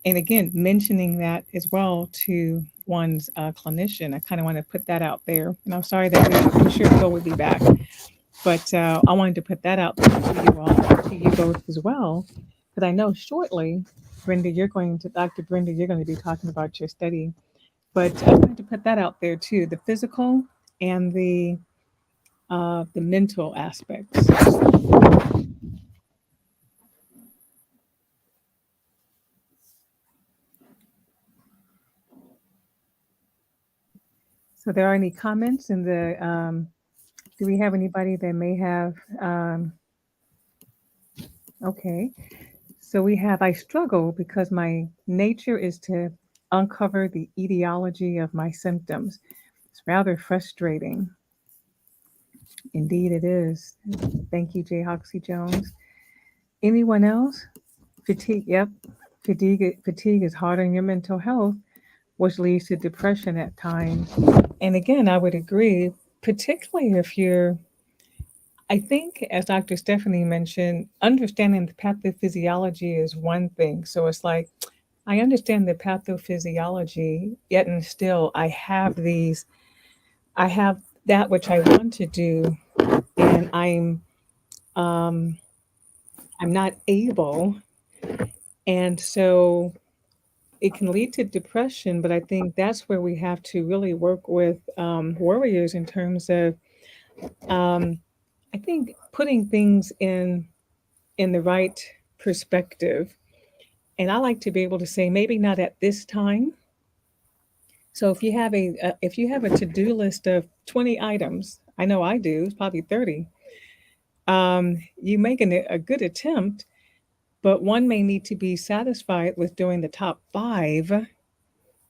A: again, mentioning that as well to one's clinician. I kind of want to put that out there. And I'm sorry that I'm sure Phil will be back, but I wanted to put that out there to you all, to you both as well, because I know shortly, Dr. Brenda, you're going to be talking about your study. But I wanted to put that out there too, the physical and the mental aspects. So, there are any comments in the? Do we have anybody that may have? Okay, so we have. I struggle because my nature is to uncover the etiology of my symptoms. It's rather frustrating. Indeed, it is. Thank you, J. Hoxie Jones. Anyone else? Fatigue. Yep, fatigue is hard on your mental health, which leads to depression at times. And again, I would agree, particularly if you're, I think, as Dr. Stephanie mentioned, understanding the pathophysiology is one thing. So it's like, I understand the pathophysiology, yet and still I have that which I want to do, and I'm not able. And so it can lead to depression, but I think that's where we have to really work with warriors in terms of, I think, putting things in the right perspective. And I like to be able to say, maybe not at this time. So if you have a to-do list of 20 items, I know I do, it's probably 30. You make a good attempt, but one may need to be satisfied with doing the top 5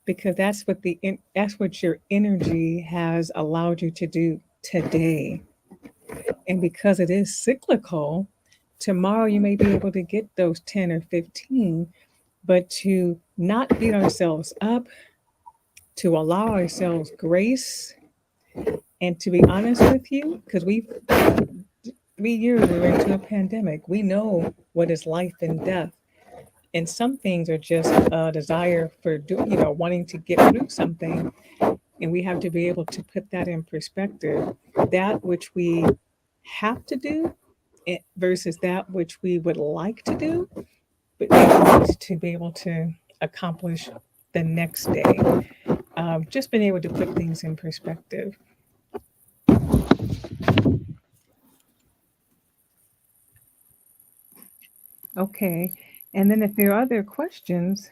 A: because that's what your energy has allowed you to do today. And because it is cyclical, tomorrow you may be able to get those 10 or 15, but to not beat ourselves up, to allow ourselves grace, and to be honest with you, because 3 years we were into a pandemic, we know what is life and death. And some things are just a desire for wanting to get through something. And we have to be able to put that in perspective. That which we have to do versus that which we would like to do, but we need to be able to accomplish the next day. Just being able to put things in perspective. Okay, and then if there are other questions,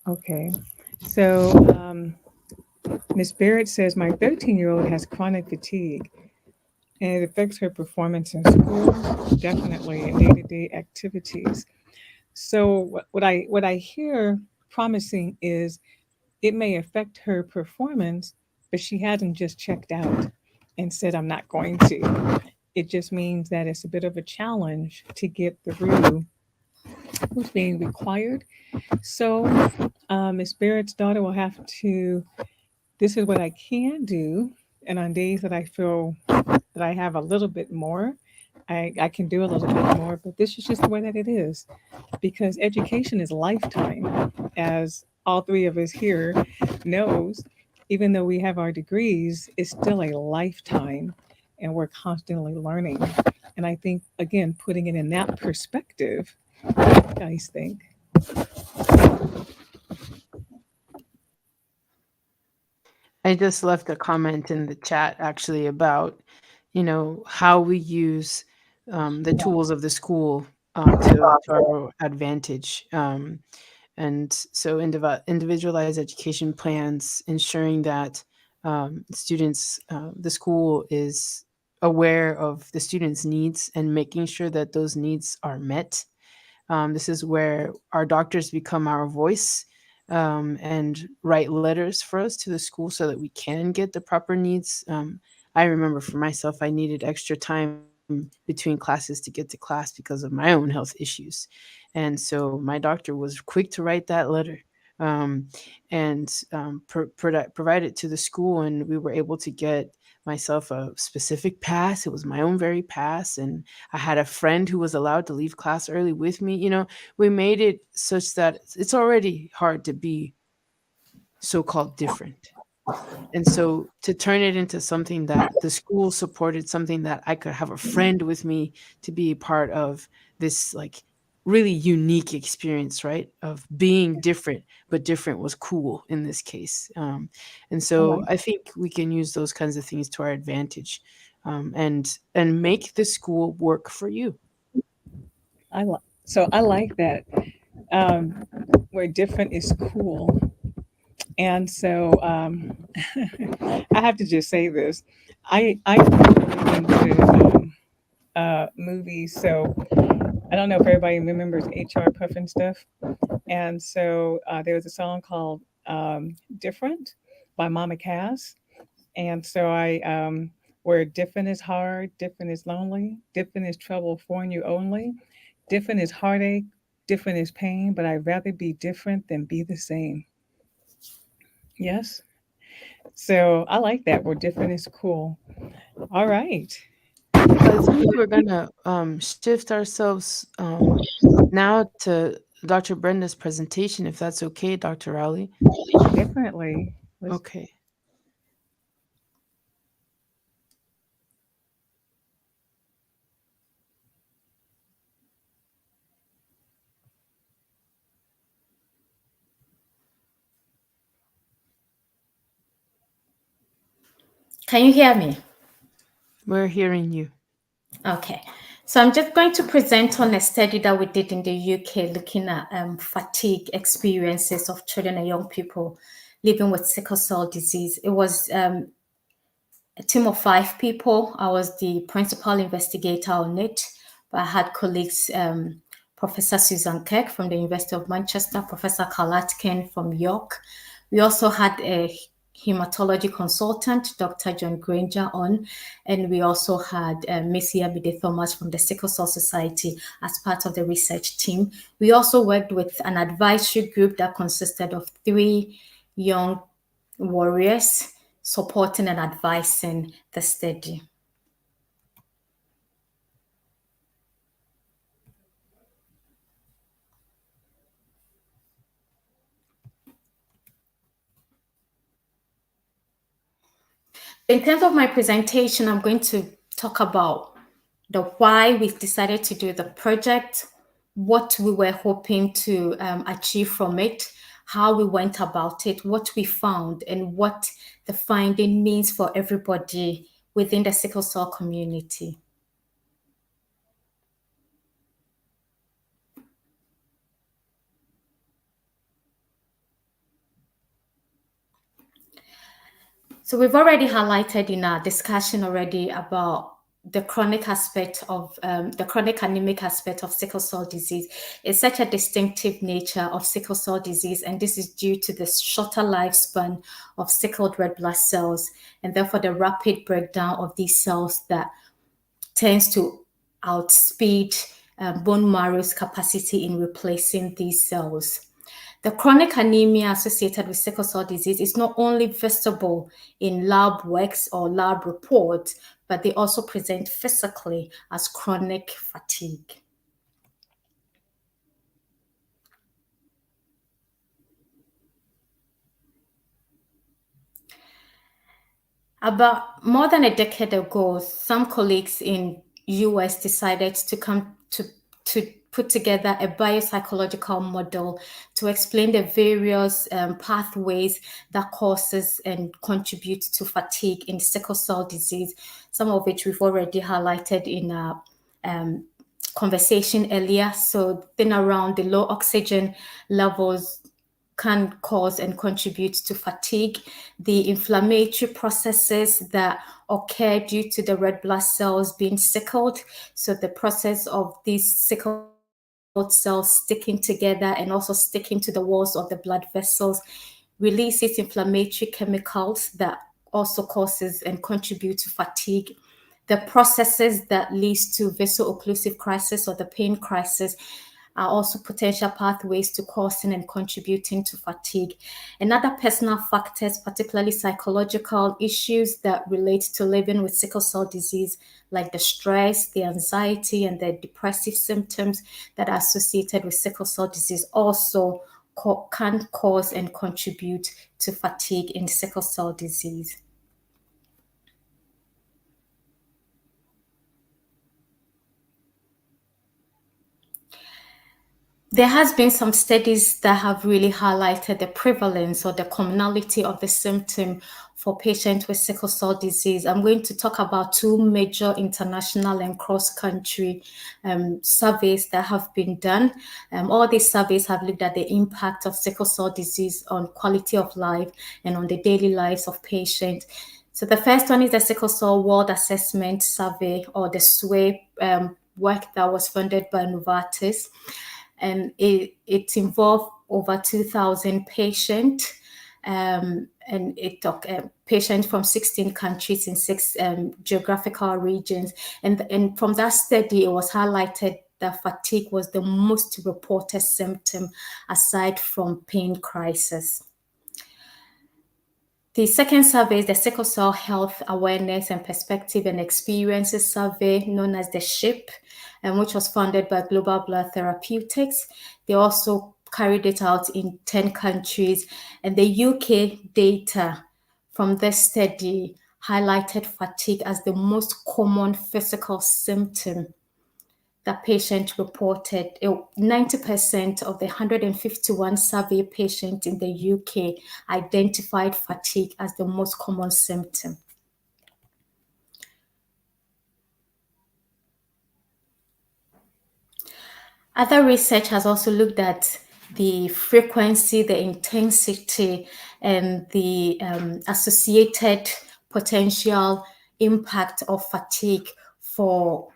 A: okay, so Ms. Barrett says, my 13-year-old has chronic fatigue and it affects her performance in school, definitely in day-to-day activities. So what I hear promising is it may affect her performance, but she hasn't just checked out and said, I'm not going to. It just means that it's a bit of a challenge to get through what's being required. So Miss Barrett's daughter will have to, this is what I can do. And on days that I feel that I have a little bit more, I can do a little bit more, but this is just the way that it is because education is lifetime, as all three of us here knows. Even though we have our degrees, it's still a lifetime and we're constantly learning. And I think, again, putting it in that perspective, what do you guys think?
B: I just left a comment in the chat actually about, how we use the tools of the school to our advantage. And so individualized education plans, ensuring that students, the school is aware of the students' needs and making sure that those needs are met. This is where our doctors become our voice and write letters for us to the school so that we can get the proper needs. I remember for myself, I needed extra time between classes to get to class because of my own health issues. And so my doctor was quick to write that letter um, and provide it to the school. And we were able to get myself a specific pass. It was my own very pass. And I had a friend who was allowed to leave class early with me. We made it such that it's already hard to be so-called different. And so to turn it into something that the school supported, something that I could have a friend with me to be a part of this like really unique experience, right? Of being different, but different was cool in this case. And
A: I
B: so
A: like
B: I think we can use those kinds of things to our advantage, and make the school work for you.
A: so I like that. Um, where different is cool. And so I have to just say this. I really into movies. So I don't know if everybody remembers HR Puff and stuff. And so there was a song called Different by Mama Cass. And so where different is hard, different is lonely, different is trouble for you only, different is heartache, different is pain, but I'd rather be different than be the same. Yes. So I like that. Where different is cool. All right.
B: I think we're gonna shift ourselves now to Dr. Brenda's presentation, if that's okay, Dr. Rowley.
A: Definitely. Let's,
B: Okay.
C: Can you hear me?
B: We're hearing you.
C: Okay. So I'm just going to present on a study that we did in the UK looking at fatigue experiences of children and young people living with sickle cell disease. It was a team of 5 people. I was the principal investigator on it, but I had colleagues, Professor Susan Kirk from the University of Manchester, Professor Carl Atkin from York. We also had a hematology consultant, Dr. John Granger, on, and we also had Miss Yabide Thomas from the Sickle Cell Society as part of the research team. We also worked with an advisory group that consisted of 3 young warriors supporting and advising the study. In terms of my presentation, I'm going to talk about the why we decided to do the project, what we were hoping to achieve from it, how we went about it, what we found, and what the finding means for everybody within the sickle cell community. So we've already highlighted in our discussion already about the chronic aspect of the chronic anemic aspect of sickle cell disease. It's such a distinctive nature of sickle cell disease, and this is due to the shorter lifespan of sickled red blood cells, and therefore the rapid breakdown of these cells that tends to outspeed bone marrow's capacity in replacing these cells. The chronic anemia associated with sickle cell disease is not only visible in lab works or lab reports, but they also present physically as chronic fatigue. About more than a decade ago, some colleagues in US decided to come to put together a biopsychological model to explain the various pathways that causes and contribute to fatigue in sickle cell disease, some of which we've already highlighted in our conversation earlier. So then around the low oxygen levels can cause and contribute to fatigue, the inflammatory processes that occur due to the red blood cells being sickled. So the process of these sickled cells sticking together and also sticking to the walls of the blood vessels releases inflammatory chemicals that also causes and contribute to fatigue. The processes that leads to vaso-occlusive crisis or the pain crisis are also potential pathways to causing and contributing to fatigue. And other personal factors, particularly psychological issues that relate to living with sickle cell disease, like the stress, the anxiety, and the depressive symptoms that are associated with sickle cell disease, also can cause and contribute to fatigue in sickle cell disease. There has been some studies that have really highlighted the prevalence or the commonality of the symptom for patients with sickle cell disease. I'm going to talk about two major international and cross-country surveys that have been done. All these surveys have looked at the impact of sickle cell disease on quality of life and on the daily lives of patients. So the first one is the Sickle Cell World Assessment Survey, or the SWAY work that was funded by Novartis. And it involved over 2,000 patients, and it took patients from 16 countries in 6 geographical regions. And from that study, it was highlighted that fatigue was the most reported symptom aside from pain crisis. The second survey is the Sickle Cell Health Awareness and Perspective and Experiences Survey, known as the SHIP, which was funded by Global Blood Therapeutics. They also carried it out in 10 countries, and the UK data from this study highlighted fatigue as the most common physical symptom that patient reported. 90% of the 151 survey patients in the UK identified fatigue as the most common symptom. Other research has also looked at the frequency, the intensity, and the associated potential impact of fatigue for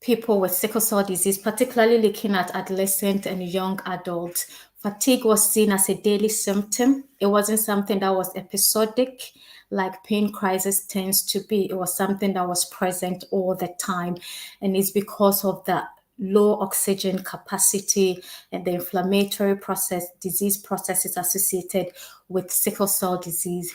C: people with sickle cell disease, particularly looking at adolescent and young adults. Fatigue was seen as a daily symptom. It wasn't something that was episodic like pain crisis tends to be. It was something that was present all the time. And it's because of that low oxygen capacity and the inflammatory process, disease processes associated with sickle cell disease.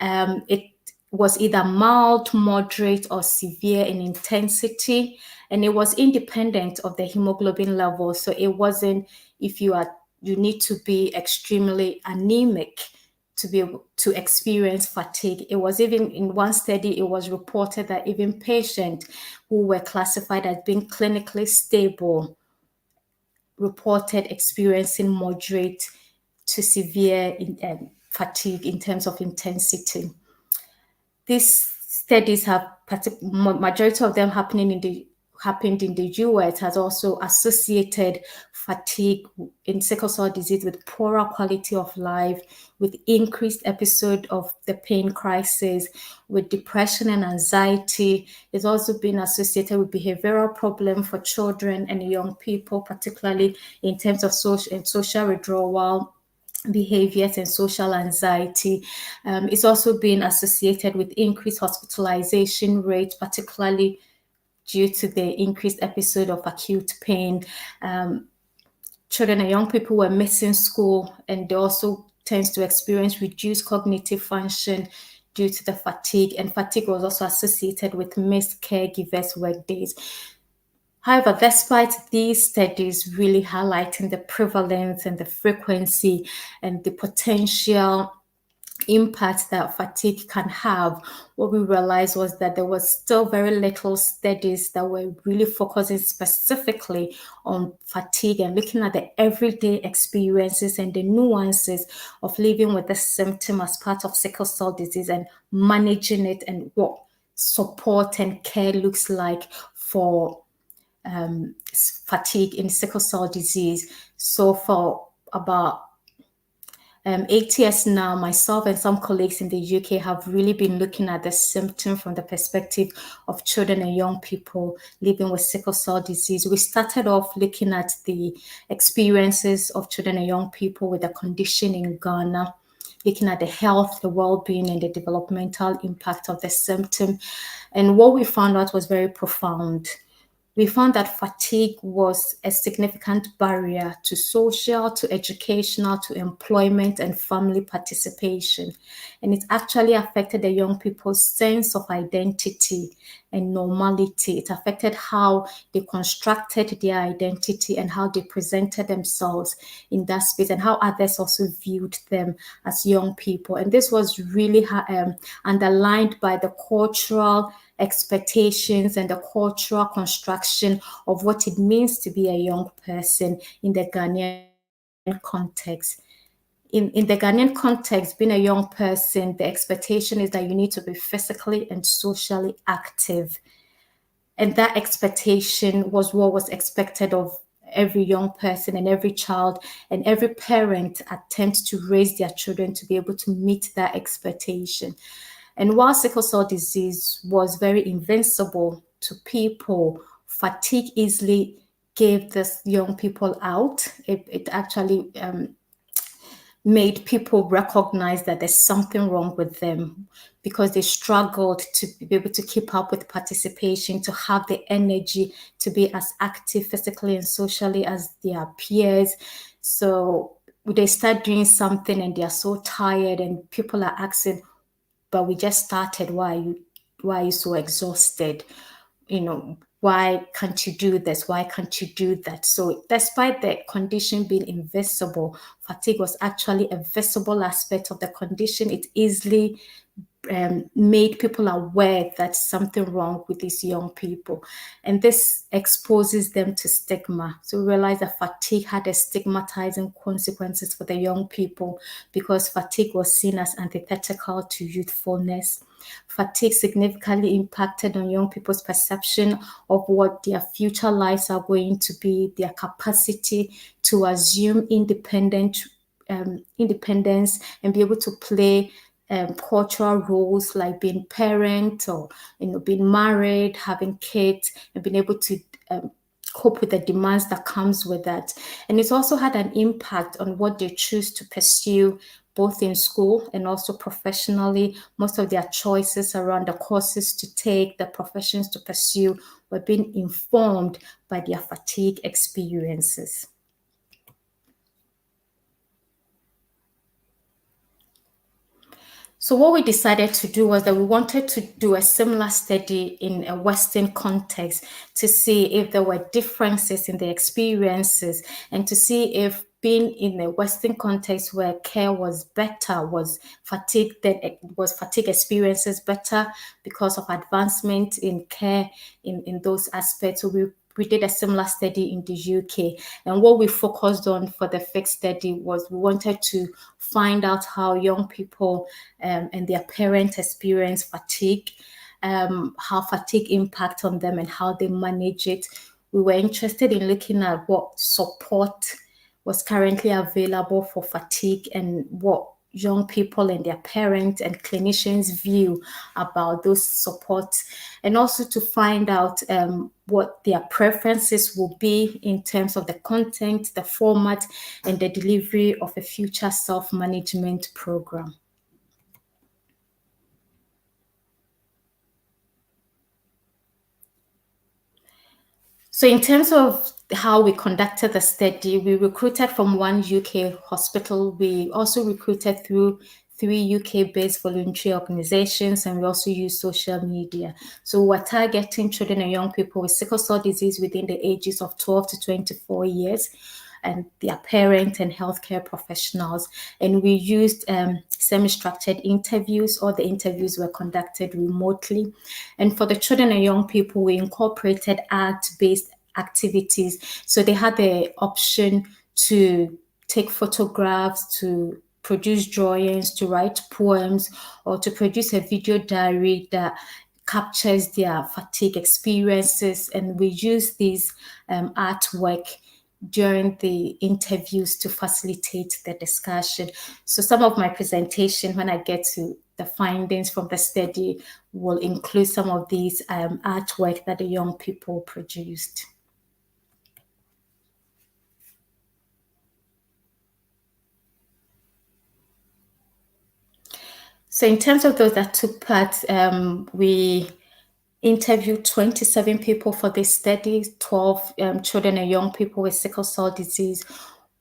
C: It was either mild, moderate, or severe in intensity, and it was independent of the hemoglobin level. So it wasn't if you need to be extremely anemic to be able to experience fatigue. It was even in one study, it was reported that even patients who were classified as being clinically stable reported experiencing moderate to severe fatigue in terms of intensity. These studies have, majority of them happened in the US, has also associated fatigue in sickle cell disease with poorer quality of life, with increased episode of the pain crisis, with depression and anxiety. It's also been associated with behavioral problems for children and young people, particularly in terms of social withdrawal behaviors and social anxiety. It's also been associated with increased hospitalization rate, particularly due to the increased episode of acute pain. Children and young people were missing school, and they also tends to experience reduced cognitive function due to the fatigue, and fatigue was also associated with missed caregivers' work days. However, despite these studies really highlighting the prevalence and the frequency and the potential impact that fatigue can have, what we realized was that there was still very little studies that were really focusing specifically on fatigue and looking at the everyday experiences and the nuances of living with the symptom as part of sickle cell disease and managing it, and what support and care looks like for fatigue in sickle cell disease. So for about 8 years now, myself and some colleagues in the UK have really been looking at the symptom from the perspective of children and young people living with sickle cell disease. We started off looking at the experiences of children and young people with the condition in Ghana, looking at the health, the well-being, and the developmental impact of the symptom. And what we found out was very profound. We found that fatigue was a significant barrier to social, to educational, to employment and family participation. And it actually affected the young people's sense of identity and normality. It affected how they constructed their identity and how they presented themselves in that space, and how others also viewed them as young people. And this was really underlined by the cultural expectations and the cultural construction of what it means to be a young person in the Ghanaian context. In the Ghanaian context, being a young person, the expectation is that you need to be physically and socially active. And that expectation was what was expected of every young person and every child, and every parent attempts to raise their children to be able to meet that expectation. And while sickle cell disease was very invincible to people, fatigue easily gave these young people out. It actually made people recognize that there's something wrong with them, because they struggled to be able to keep up with participation, to have the energy to be as active physically and socially as their peers. So they start doing something and they are so tired, and people are asking, but we just started, why are you so exhausted? Why can't you do this? Why can't you do that? So despite the condition being invisible, fatigue was actually a visible aspect of the condition. It easily made people aware that something wrong with these young people. And this exposes them to stigma. So we realized that fatigue had a stigmatizing consequences for the young people, because fatigue was seen as antithetical to youthfulness. Fatigue significantly impacted on young people's perception of what their future lives are going to be, their capacity to assume independence and be able to play cultural roles like being parent, or being married, having kids, and being able to cope with the demands that comes with that. And it's also had an impact on what they choose to pursue, both in school and also professionally. Most of their choices around the courses to take, the professions to pursue, were being informed by their fatigue experiences. So what we decided to do was that we wanted to do a similar study in a Western context to see if there were differences in the experiences, and to see if being in a Western context where care was better, was fatigue experiences better because of advancement in care in those aspects. So we did a similar study in the UK. And what we focused on for the FISCD study was we wanted to find out how young people and their parents experience fatigue, how fatigue impact on them and how they manage it. We were interested in looking at what support was currently available for fatigue and what young people and their parents and clinicians view about those supports, and also to find out what their preferences will be in terms of the content, the format, and the delivery of a future self-management program. So in terms of how we conducted the study, we recruited from one UK hospital. We also recruited through 3 UK-based voluntary organizations, and we also use social media. So we're targeting children and young people with sickle cell disease within the ages of 12 to 24 years, and their parents and healthcare professionals. And we used semi-structured interviews. All the interviews were conducted remotely. And for the children and young people, we incorporated art-based activities. So they had the option to take photographs, to produce drawings, to write poems, or to produce a video diary that captures their fatigue experiences. And we use these artwork during the interviews to facilitate the discussion. So some of my presentation, when I get to the findings from the study, will include some of these artwork that the young people produced. So in terms of those that took part, we interviewed 27 people for this study, 12 children and young people with sickle cell disease,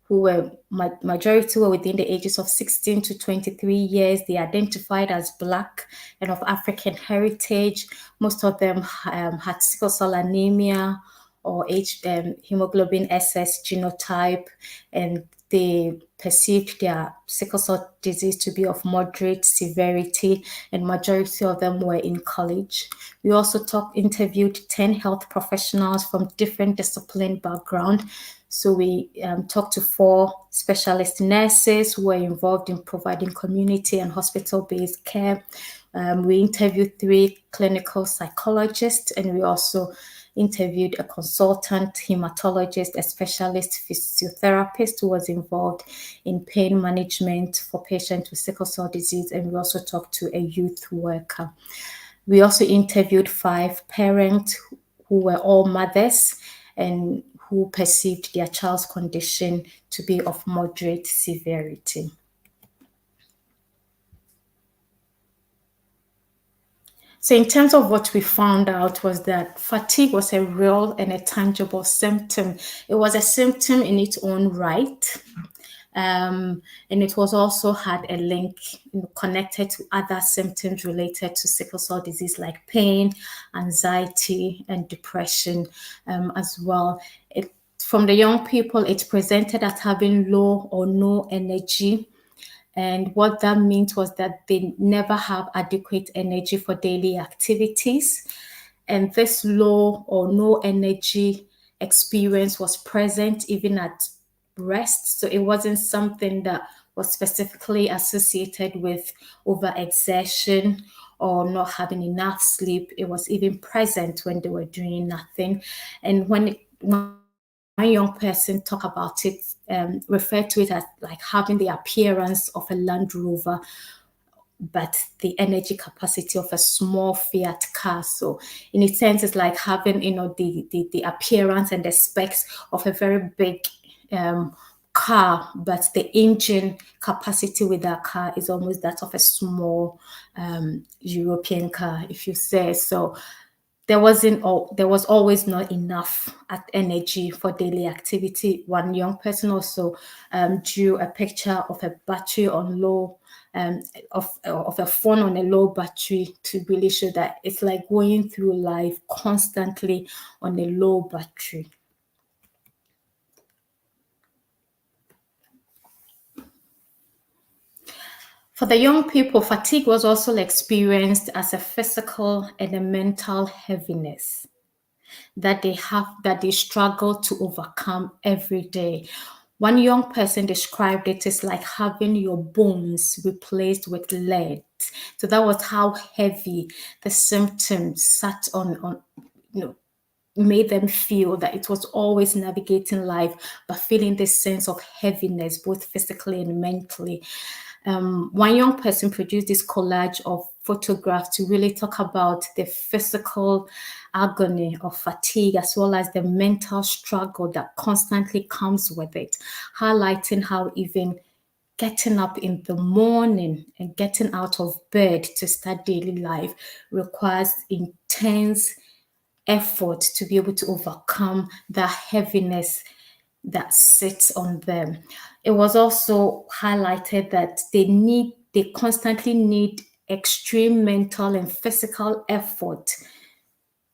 C: who were, majority were within the ages of 16 to 23 years. They identified as Black and of African heritage. Most of them had sickle cell anemia or hemoglobin SS genotype, and they perceived their sickle cell disease to be of moderate severity, and majority of them were in college. We also interviewed 10 health professionals from different discipline background. So we talked to 4 specialist nurses who were involved in providing community and hospital-based care. We interviewed 3 clinical psychologists, and we also interviewed a consultant hematologist, a specialist physiotherapist who was involved in pain management for patients with sickle cell disease, and we also talked to a youth worker. We also interviewed 5 parents who were all mothers and who perceived their child's condition to be of moderate severity. So in terms of what we found out was that fatigue was a real and a tangible symptom. It was a symptom in its own right. And it was also had a link connected to other symptoms related to sickle cell disease like pain, anxiety, and depression as well. From the young people, it presented as having low or no energy. And what that meant was that they never have adequate energy for daily activities. And this low or no energy experience was present even at rest. So it wasn't something that was specifically associated with overexertion or not having enough sleep. It was even present when they were doing nothing. And when one young person talk about it, refer to it as like having the appearance of a Land Rover, but the energy capacity of a small Fiat car. So in a sense, it's like having, the appearance and the specs of a very big car, but the engine capacity with that car is almost that of a small European car, if you say so. There was always not enough energy for daily activity. One young person also drew a picture of a battery on low, of a phone on a low battery, to really show that it's like going through life constantly on a low battery. For the young people, fatigue was also experienced as a physical and a mental heaviness that they struggle to overcome every day. One young person described it as like having your bones replaced with lead. So that was how heavy the symptoms sat on made them feel that it was always navigating life, but feeling this sense of heaviness, both physically and mentally. One young person produced this collage of photographs to really talk about the physical agony of fatigue as well as the mental struggle that constantly comes with it, highlighting how even getting up in the morning and getting out of bed to start daily life requires intense effort to be able to overcome the heaviness that sits on them. It was also highlighted that they constantly need extreme mental and physical effort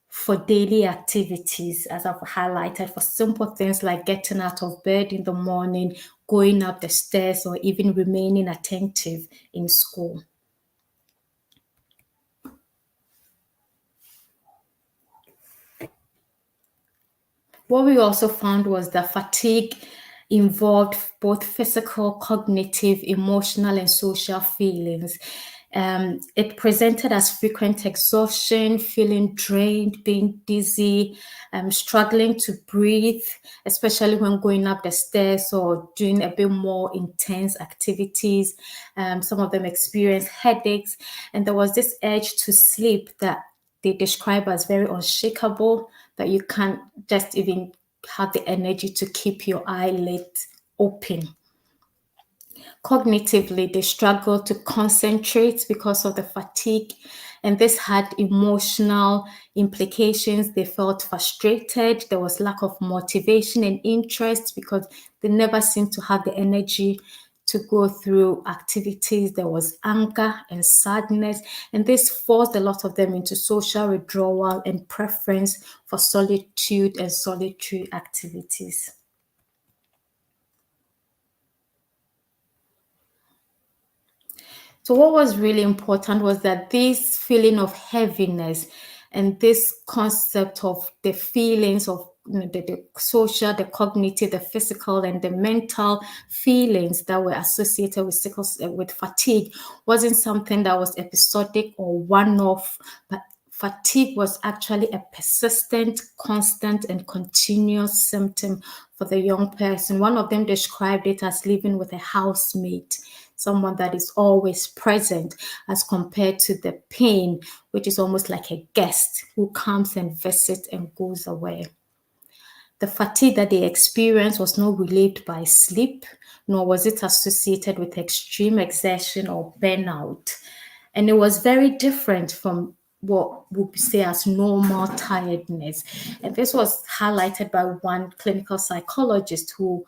C: for daily activities, as I've highlighted, for simple things like getting out of bed in the morning, going up the stairs, or even remaining attentive in school. What we also found was that fatigue involved both physical, cognitive, emotional, and social feelings. It presented as frequent exhaustion, feeling drained, being dizzy, struggling to breathe, especially when going up the stairs or doing a bit more intense activities. Some of them experienced headaches, and there was this urge to sleep that they describe as very unshakable, that you can't just even have the energy to keep your eyelids open. Cognitively, they struggle to concentrate because of the fatigue, and this had emotional implications. They felt frustrated. There was lack of motivation and interest because they never seemed to have the energy to go through activities. There was anger and sadness, and this forced a lot of them into social withdrawal and preference for solitude and solitary activities. So what was really important was that this feeling of heaviness and this concept of the feelings of the social, the cognitive, the physical, and the mental feelings that were associated with fatigue wasn't something that was episodic or one-off, but fatigue was actually a persistent, constant, and continuous symptom for the young person. One of them described it as living with a housemate, someone that is always present, as compared to the pain, which is almost like a guest who comes and visits and goes away. The fatigue that they experienced was not relieved by sleep, nor was it associated with extreme exertion or burnout. And it was very different from what we say as normal tiredness. And this was highlighted by one clinical psychologist who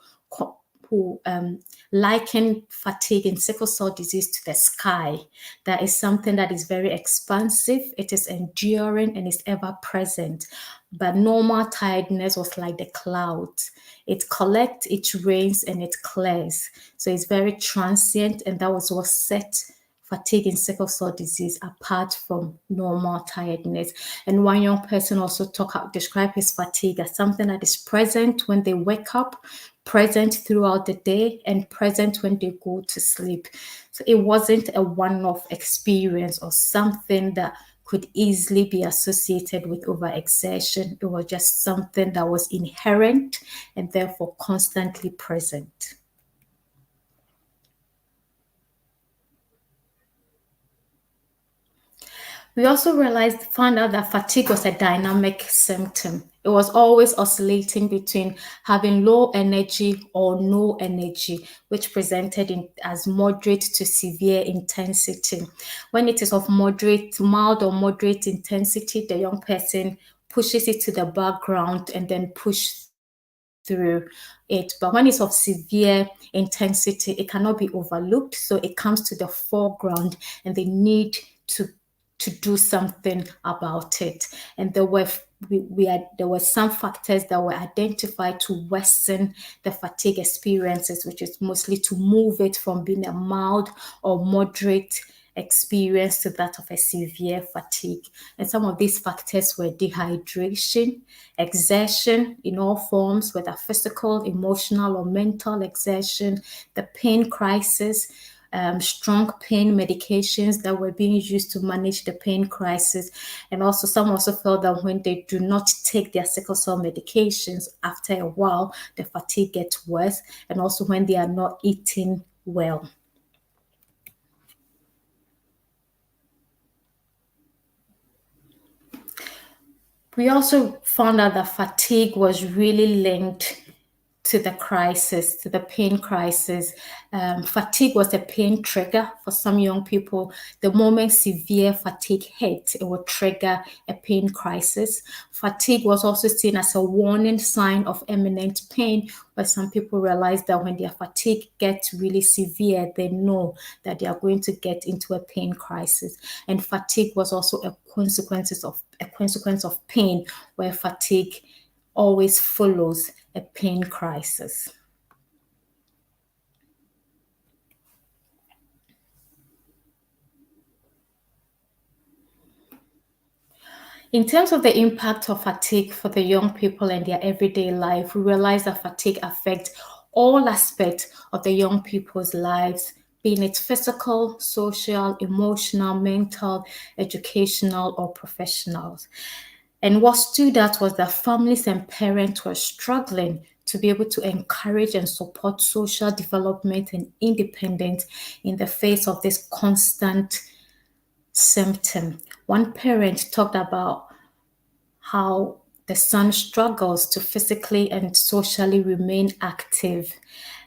C: likened fatigue in sickle cell disease to the sky. That is something that is very expansive, it is enduring, and is ever present. But normal tiredness was like the clouds. It collects, it rains, and it clears. So it's very transient, and that was what set fatigue in sickle cell disease apart from normal tiredness. And one young person also described his fatigue as something that is present when they wake up, present throughout the day, and present when they go to sleep. So it wasn't a one-off experience or something that could easily be associated with overexertion. It was just something that was inherent and therefore constantly present. We also found out that fatigue was a dynamic symptom. It was always oscillating between having low energy or no energy, which presented as moderate to severe intensity. When it is of mild or moderate intensity, the young person pushes it to the background and then pushes through it. But when it's of severe intensity, it cannot be overlooked. So it comes to the foreground and they need to to do something about it. And there were some factors that were identified to worsen the fatigue experiences, which is mostly to move it from being a mild or moderate experience to that of a severe fatigue. And some of these factors were dehydration, exertion in all forms, whether physical, emotional, or mental exertion, the pain crisis, strong pain medications that were being used to manage the pain crisis. And also some also felt that when they do not take their sickle cell medications, after a while, the fatigue gets worse. And also when they are not eating well. We also found out that fatigue was really linked to the crisis, to the pain crisis. Fatigue was a pain trigger for some young people. The moment severe fatigue hit, it would trigger a pain crisis. Fatigue was also seen as a warning sign of imminent pain, but some people realize that when their fatigue gets really severe, they know that they are going to get into a pain crisis. And fatigue was also a consequence of pain, where fatigue always follows a pain crisis. In terms of the impact of fatigue for the young people and their everyday life, we realize that fatigue affects all aspects of the young people's lives, being it physical, social, emotional, mental, educational, or professional. And what stood out was that families and parents were struggling to be able to encourage and support social development and independence in the face of this constant symptom. One parent talked about how the son struggles to physically and socially remain active,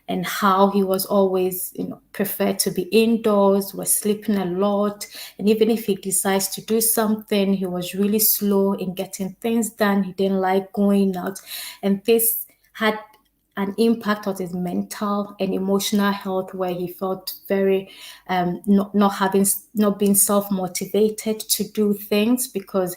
C: and how he was always, preferred to be indoors, was sleeping a lot. And even if he decides to do something, he was really slow in getting things done. He didn't like going out. And this had an impact on his mental and emotional health, where he felt very not being self-motivated to do things because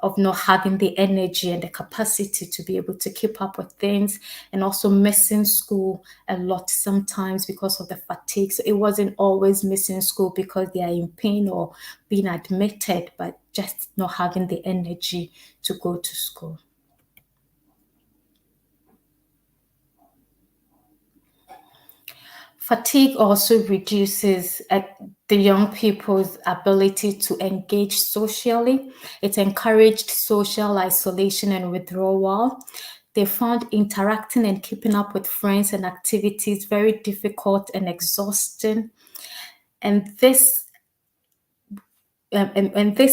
C: of not having the energy and the capacity to be able to keep up with things, and also missing school a lot sometimes because of the fatigue. So it wasn't always missing school because they are in pain or being admitted, but just not having the energy to go to school. Fatigue also reduces the young people's ability to engage socially. It encouraged social isolation and withdrawal. They found interacting and keeping up with friends and activities very difficult and exhausting. And this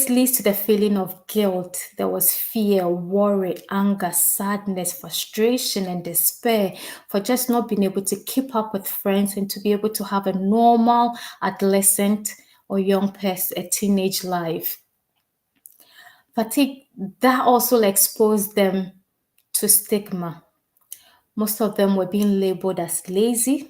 C: leads to the feeling of guilt. There was fear, worry, anger, sadness, frustration, and despair for just not being able to keep up with friends and to be able to have a normal adolescent or young person, a teenage life. Fatigue, that also exposed them to stigma. Most of them were being labeled as lazy,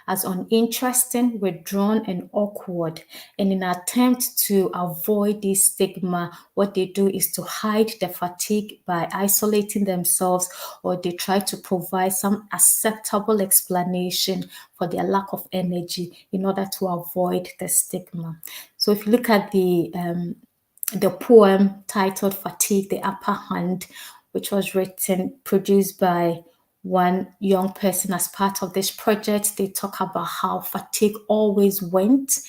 C: as uninteresting, withdrawn, and awkward. And in an attempt to avoid this stigma, what they do is to hide the fatigue by isolating themselves, or they try to provide some acceptable explanation for their lack of energy in order to avoid the stigma. So if you look at the poem titled Fatigue, the Upper Hand, which was produced by one young person as part of this project, they talk about how fatigue always went,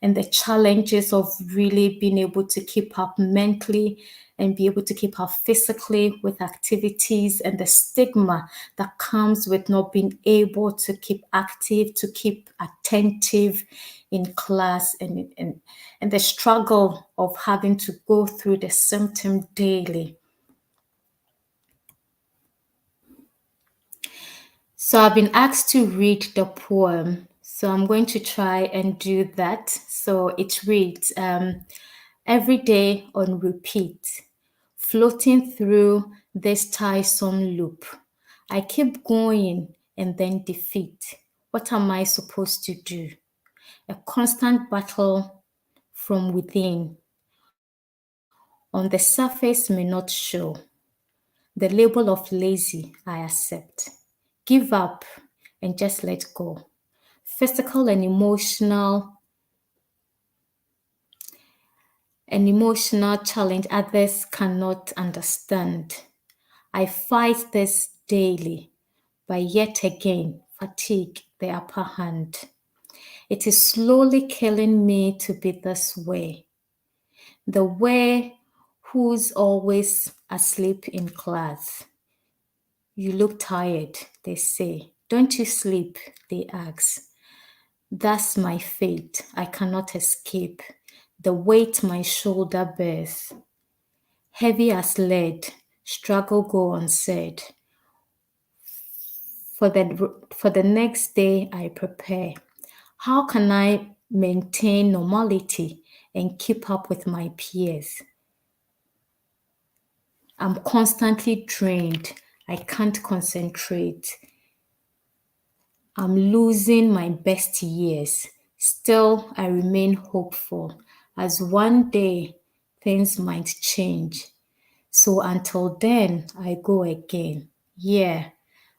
C: and the challenges of really being able to keep up mentally and be able to keep up physically with activities, and the stigma that comes with not being able to keep active, to keep attentive in class, and the struggle of having to go through the symptom daily. So I've been asked to read the poem, so I'm going to try and do that. So it reads, every day on repeat, floating through this tiresome loop. I keep going and then defeat. What am I supposed to do? A constant battle from within. on the surface may not show. The label of lazy, I accept. Give up and just let go. Physical and emotional challenge others cannot understand. I fight this daily, but yet again, fatigue the upper hand. It is slowly killing me to be this way. The way who's always asleep in class. You look tired, they say. Don't you sleep, they ask. That's my fate. I cannot escape. The weight my shoulder bears. Heavy as lead, struggle go unsaid. For the next day I prepare. How can I maintain normality and keep up with my peers? I'm constantly drained. I can't concentrate. I'm losing my best years. Still, I remain hopeful, as one day things might change. So until then, I go again. Yeah,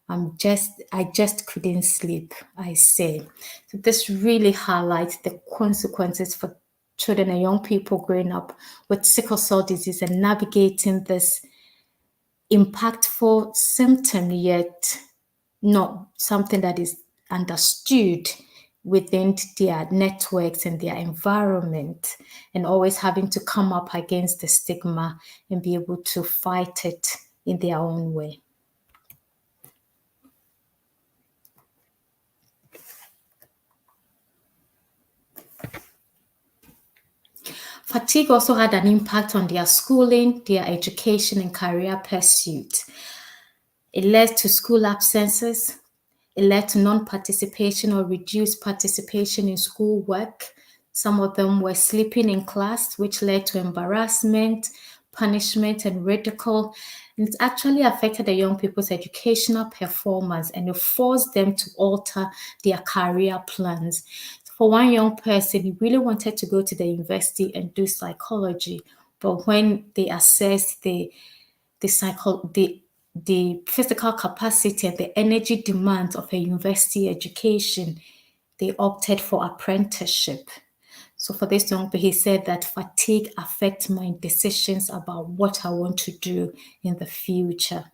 C: I just couldn't sleep, I say. So this really highlights the consequences for children and young people growing up with sickle cell disease and navigating this impactful symptom, yet not something that is understood within their networks and their environment, and always having to come up against the stigma and be able to fight it in their own way. Fatigue also had an impact on their schooling, their education, and career pursuit. It led to school absences. It led to non-participation or reduced participation in schoolwork. Some of them were sleeping in class, which led to embarrassment, punishment, and ridicule. And it actually affected the young people's educational performance, and it forced them to alter their career plans. For one young person, he really wanted to go to the university and do psychology, but when they assessed the physical capacity and the energy demands of a university education, they opted for apprenticeship. So for this young person, he said that fatigue affects my decisions about what I want to do in the future.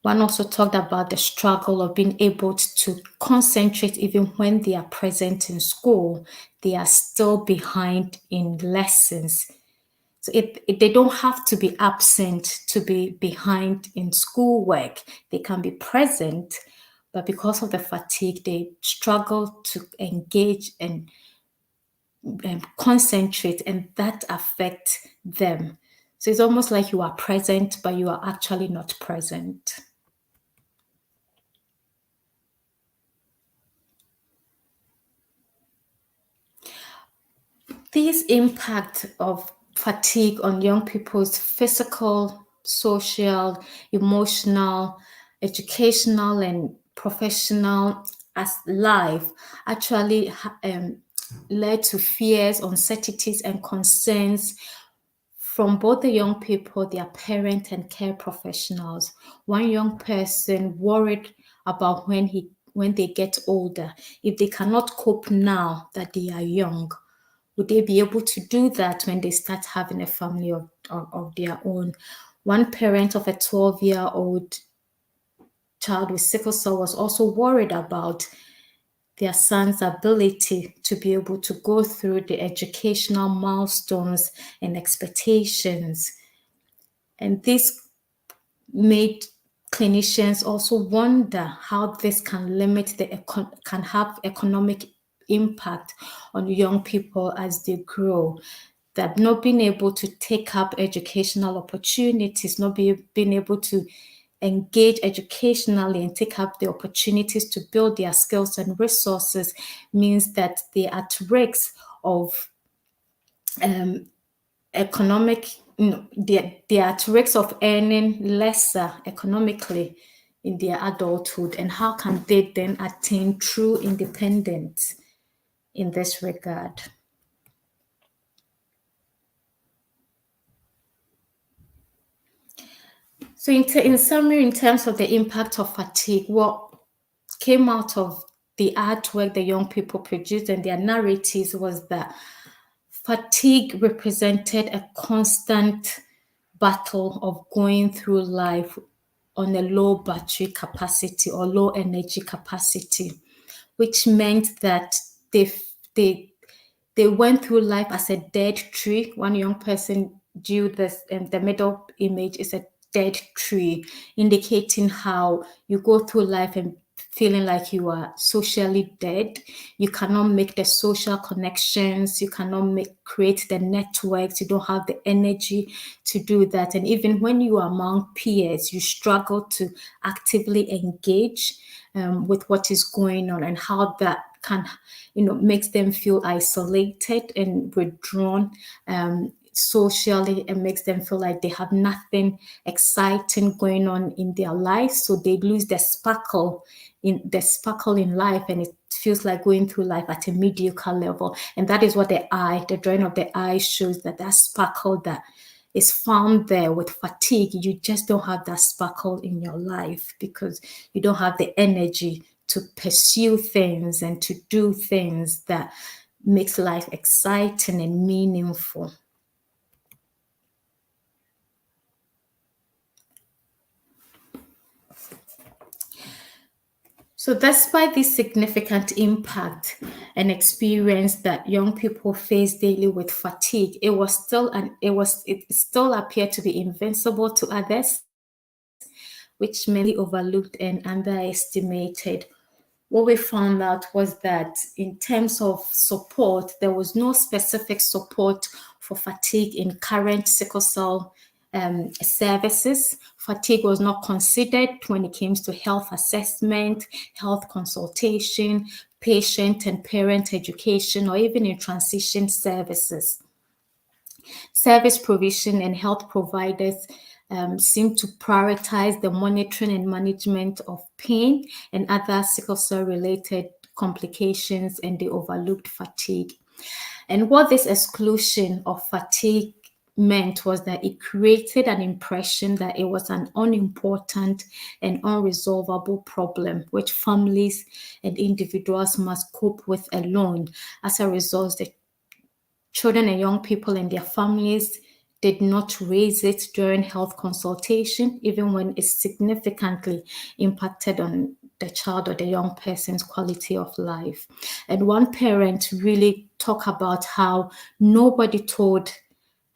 C: One also talked about the struggle of being able to concentrate even when they are present in school. They are still behind in lessons. So they don't have to be absent to be behind in schoolwork. They can be present, but because of the fatigue, they struggle to engage and concentrate, and that affects them. So it's almost like you are present, but you are actually not present. This impact of fatigue on young people's physical, social, emotional, educational, and professional as life actually led to fears, uncertainties, and concerns from both the young people, their parents, and care professionals. One young person worried about when they get older, if they cannot cope now that they are young, would they be able to do that when they start having a family of their own? One parent of a 12-year-old child with sickle cell was also worried about their son's ability to be able to go through the educational milestones and expectations. And this made clinicians also wonder how this can can have economic impact on young people as they grow. That not being able to take up educational opportunities, not being able to engage educationally and take up the opportunities to build their skills and resources means that they're at risk of economic, they're at risk of earning lesser economically in their adulthood. And how can they then attain true independence in this regard? So in summary, in terms of the impact of fatigue, what came out of the artwork the young people produced and their narratives was that fatigue represented a constant battle of going through life on a low battery capacity or low energy capacity, which meant that they went through life as a dead tree. One young person drew this, and the middle image is a dead tree, indicating how you go through life and feeling like you are socially dead. You cannot make the social connections. You cannot create the networks. You don't have the energy to do that. And even when you are among peers, you struggle to actively engage with what is going on, and how that can, makes them feel isolated and withdrawn socially, and makes them feel like they have nothing exciting going on in their lives. So they lose the sparkle in life, and it feels like going through life at a mediocre level. And that is what the drawing of the eye shows, that sparkle that is found there with fatigue. You just don't have that sparkle in your life because you don't have the energy to pursue things and to do things that makes life exciting and meaningful. So despite this significant impact and experience that young people face daily with fatigue, it still appeared to be invincible to others, which many overlooked and underestimated. What we found out was that in terms of support, there was no specific support for fatigue in current sickle cell services. Fatigue was not considered when it came to health assessment, health consultation, patient and parent education, or even in transition services. Service provision and health providers seem to prioritize the monitoring and management of pain and other sickle cell related complications, and they overlooked fatigue. And what this exclusion of fatigue meant was that it created an impression that it was an unimportant and unresolvable problem which families and individuals must cope with alone. As a result, the children and young people and their families did not raise it during health consultation, even when it significantly impacted on the child or the young person's quality of life. And one parent really talked about how nobody told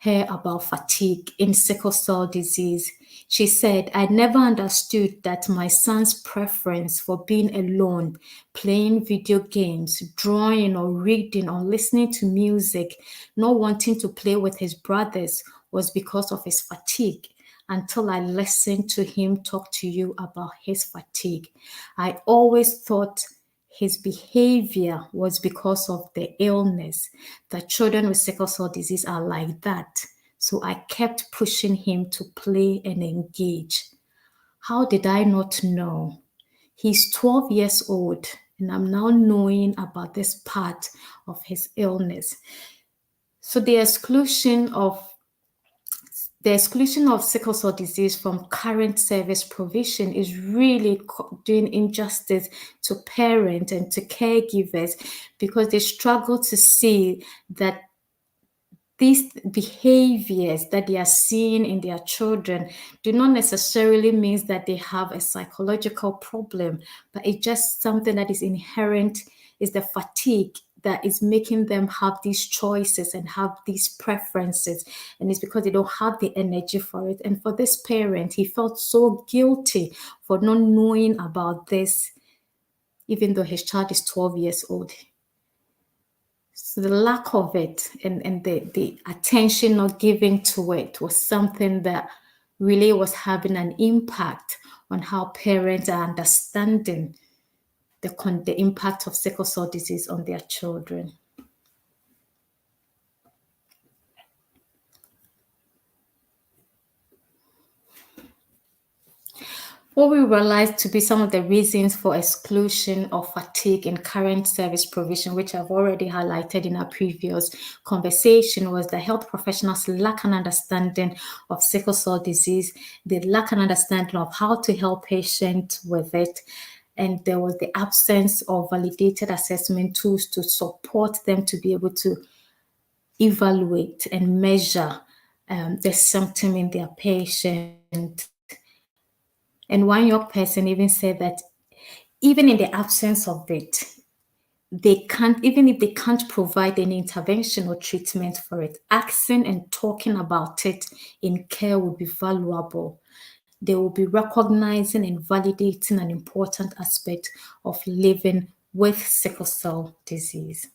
C: her about fatigue in sickle cell disease. She said, "I never understood that my son's preference for being alone, playing video games, drawing or reading or listening to music, not wanting to play with his brothers was because of his fatigue, until I listened to him talk to you about his fatigue. I always thought his behavior was because of the illness. That children with sickle cell disease are like that. So I kept pushing him to play and engage. How did I not know? He's 12 years old, and I'm now knowing about this part of his illness." So the exclusion of sickle cell disease from current service provision is really doing injustice to parents and to caregivers, because they struggle to see that these behaviors that they are seeing in their children do not necessarily mean that they have a psychological problem, but it's just something that is inherent, is the fatigue that is making them have these choices and have these preferences. And it's because they don't have the energy for it. And for this parent, he felt so guilty for not knowing about this, even though his child is 12 years old. So the lack of it and the attention not given to it was something that really was having an impact on how parents are understanding the impact of sickle cell disease on their children. What we realized to be some of the reasons for exclusion or fatigue in current service provision, which I've already highlighted in our previous conversation, was that health professionals lack an understanding of sickle cell disease. They lack an understanding of how to help patients with it. And there was the absence of validated assessment tools to support them to be able to evaluate and measure the symptom in their patient. And one young person even said that even in the absence of it, they can't, even if they can't provide any intervention or treatment for it, asking and talking about it in care would be valuable. They will be recognizing and validating an important aspect of living with sickle cell disease.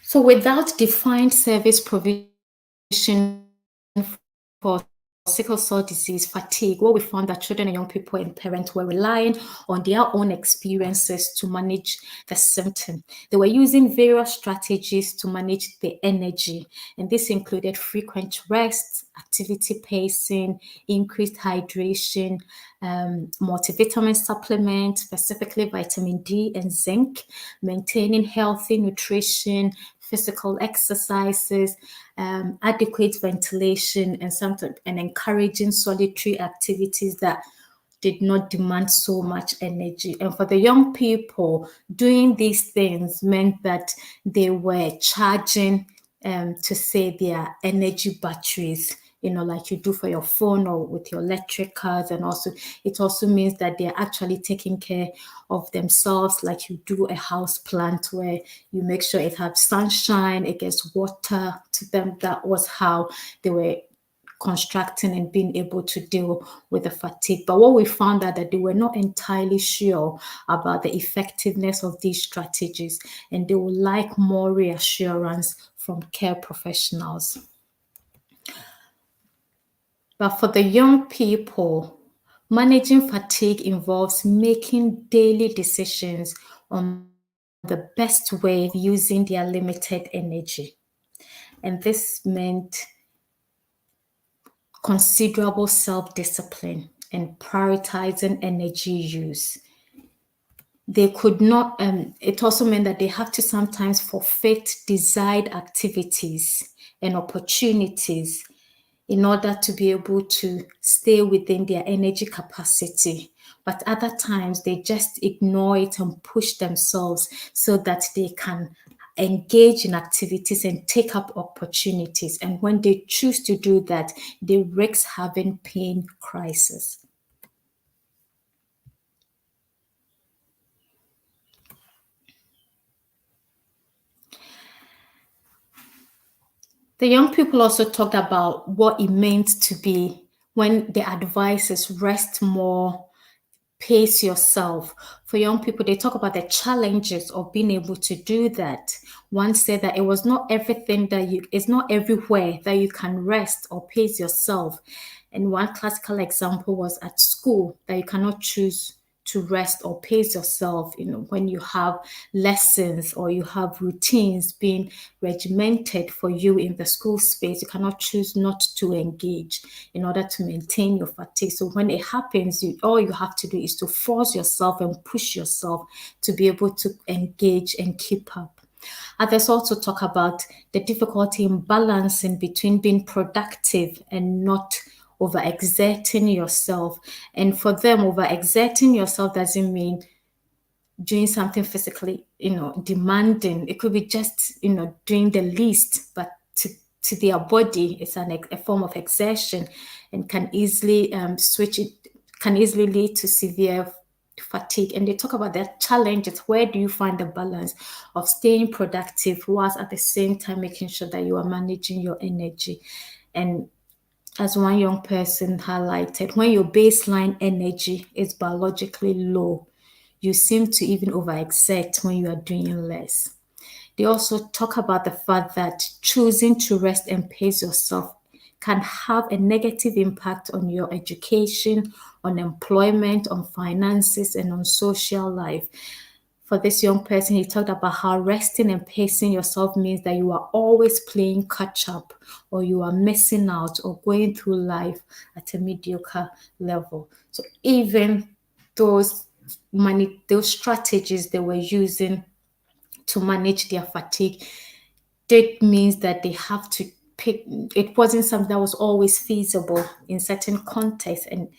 C: So without defined service provision for sickle cell disease fatigue, what we found that children and young people and parents were relying on their own experiences to manage the symptom. They were using various strategies to manage the energy, and this included frequent rest, activity pacing, increased hydration, multivitamin supplements, specifically vitamin D and zinc, maintaining healthy nutrition, physical exercises, adequate ventilation, and encouraging solitary activities that did not demand so much energy. And for the young people, doing these things meant that they were charging to say their energy batteries, like you do for your phone or with your electric cars. And also, it also means that they're actually taking care of themselves, like you do a house plant where you make sure it has sunshine, it gets water to them. That was how they were constructing and being able to deal with the fatigue. But what we found out that they were not entirely sure about the effectiveness of these strategies, and they would like more reassurance from care professionals. But for the young people, managing fatigue involves making daily decisions on the best way of using their limited energy. And this meant considerable self-discipline and prioritizing energy use. They could not, it also meant that they have to sometimes forfeit desired activities and opportunities in order to be able to stay within their energy capacity. But other times they just ignore it and push themselves so that they can engage in activities and take up opportunities. And when they choose to do that, they risk having pain crisis. The young people also talked about what it meant to be when the advice is rest more, pace yourself. For young people, they talk about the challenges of being able to do that. One said that it was not everything it's not everywhere that you can rest or pace yourself. And one classical example was at school, that you cannot choose to rest or pace yourself, when you have lessons or you have routines being regimented for you in the school space. You cannot choose not to engage in order to maintain your fatigue. So when it happens, all you have to do is to force yourself and push yourself to be able to engage and keep up. Others also talk about the difficulty in balancing between being productive and not overexerting yourself. And for them, overexerting yourself doesn't mean doing something physically, demanding. It could be just, doing the least, but to their body, it's a form of exertion and can easily lead to severe fatigue. And they talk about that challenges. Where do you find the balance of staying productive whilst at the same time making sure that you are managing your energy? And as one young person highlighted, when your baseline energy is biologically low, you seem to even overexert when you are doing less. They also talk about the fact that choosing to rest and pace yourself can have a negative impact on your education, on employment, on finances, and on social life. for this young person, he talked about how resting and pacing yourself means that you are always playing catch up, or you are missing out, or going through life at a mediocre level. So even those strategies they were using to manage their fatigue, that means that they have to pick. It wasn't something that was always feasible in certain contexts, and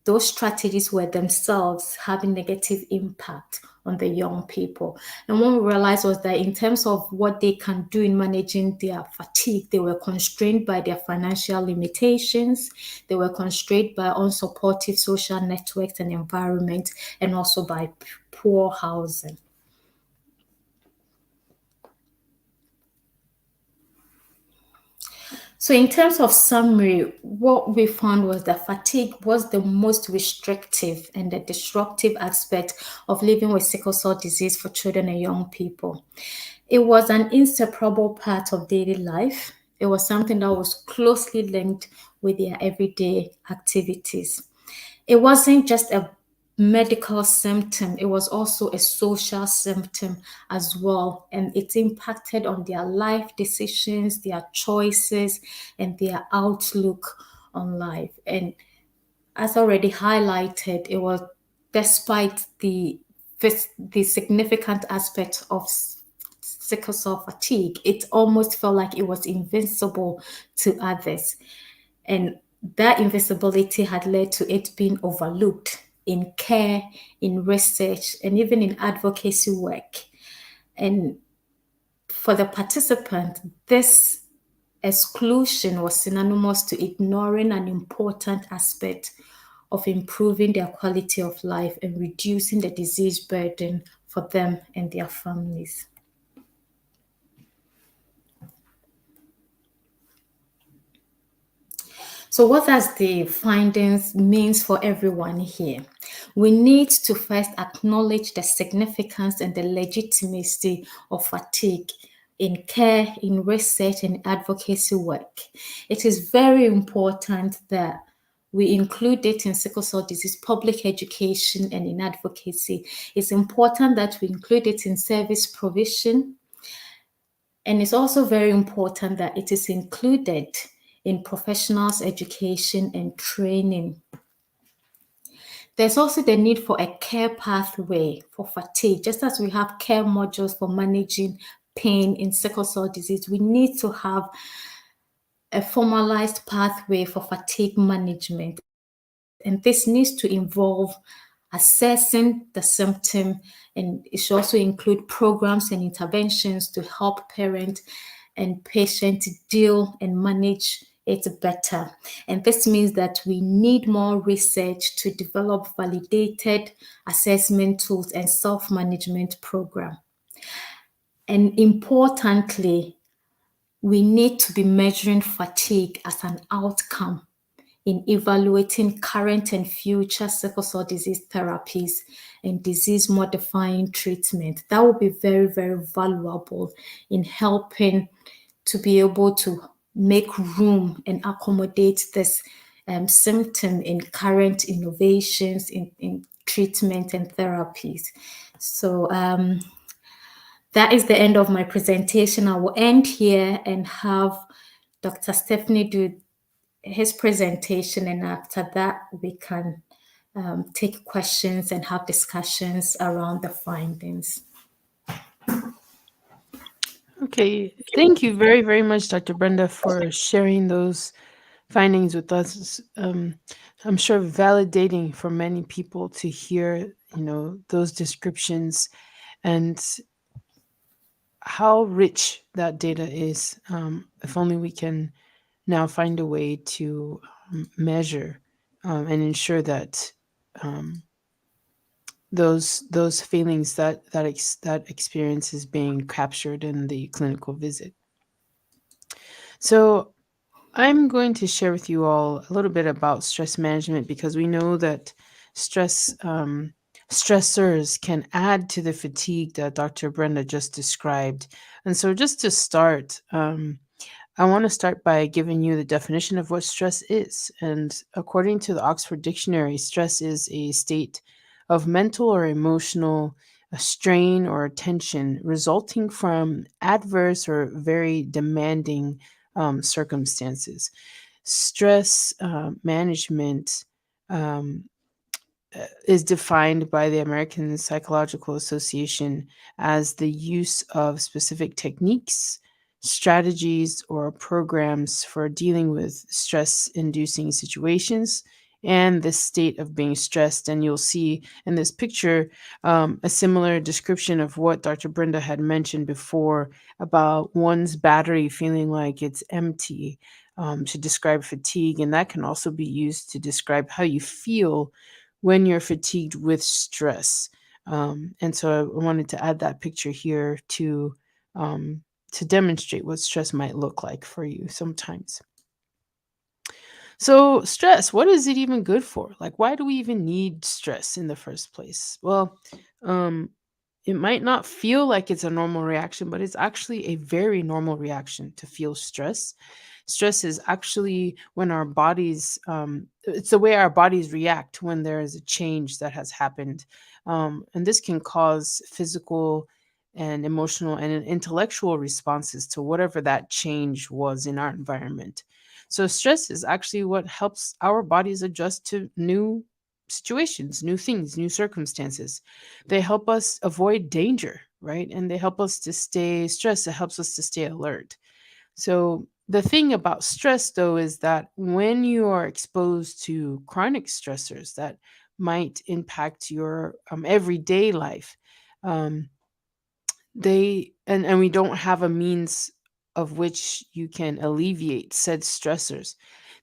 C: those strategies were themselves having negative impact on the young people. And what we realized was that in terms of what they can do in managing their fatigue, they were constrained by their financial limitations, they were constrained by unsupportive social networks and environment, and also by poor housing. So in terms of summary, what we found was that fatigue was the most restrictive and the disruptive aspect of living with sickle cell disease for children and young people. It was an inseparable part of daily life. It was something that was closely linked with their everyday activities. It wasn't just a medical symptom, it was also a social symptom as well. And it impacted on their life decisions, their choices, and their outlook on life. And as already highlighted, it was despite the significant aspect of sickle cell fatigue, it almost felt like it was invincible to others. And that invisibility had led to it being overlooked in care, in research, and even in advocacy work. And for the participant, this exclusion was synonymous to ignoring an important aspect of improving their quality of life and reducing the disease burden for them and their families. So what does the findings means for everyone here? We need to first acknowledge the significance and the legitimacy of fatigue in care, in research, and advocacy work. It is very important that we include it in sickle cell disease public education and in advocacy. It's important that we include it in service provision. And it's also very important that it is included in professionals' education and training. There's also the need for a care pathway for fatigue. Just as we have care modules for managing pain in sickle cell disease, we need to have a formalized pathway for fatigue management. And this needs to involve assessing the symptom, and it should also include programs and interventions to help parent and patient deal and manage it better. And this means that we need more research to develop validated assessment tools and self-management program. And importantly, we need to be measuring fatigue as an outcome in evaluating current and future sickle cell disease therapies and disease modifying treatment. That will be very, very valuable in helping to be able to make room and accommodate this symptom in current innovations in treatment and therapies. So that is the end of my presentation. I will end here and have Dr. Stephanie do his presentation, and after that we can take questions and have discussions around the findings.
B: Okay, thank you very, very much, Dr. Brenda, for sharing those findings with us. I'm sure validating for many people to hear, those descriptions and how rich that data is. If only we can now find a way to measure and ensure that those feelings, that experience is being captured in the clinical visit. So I'm going to share with you all a little bit about stress management, because we know that stressors can add to the fatigue that Dr. Brenda just described. And so just to start, I want to start by giving you the definition of what stress is. And according to the Oxford Dictionary, stress is a state of mental or emotional a strain or a tension resulting from adverse or very demanding circumstances. Stress management is defined by the American Psychological Association as the use of specific techniques, strategies, or programs for dealing with stress inducing situations and the state of being stressed. And you'll see in this picture a similar description of what Dr. Brenda had mentioned before about one's battery feeling like it's empty, to describe fatigue. And that can also be used to describe how you feel when you're fatigued with stress. And so I wanted to add that picture here to demonstrate what stress might look like for you sometimes. So stress, what is it even good for? Like, why do we even need stress in the first place? Well, it might not feel like it's a normal reaction, but it's actually a very normal reaction to feel stress. Stress is actually when our bodies, it's the way our bodies react when there is a change that has happened. And this can cause physical and emotional and intellectual responses to whatever that change was in our environment. So, stress is actually what helps our bodies adjust to new situations, new things, new circumstances. They help us avoid danger, right? And they help us to stay stressed. It helps us to stay alert. So, the thing about stress, though, is that when you are exposed to chronic stressors that might impact your everyday life, um, and we don't have a means of which you can alleviate said stressors,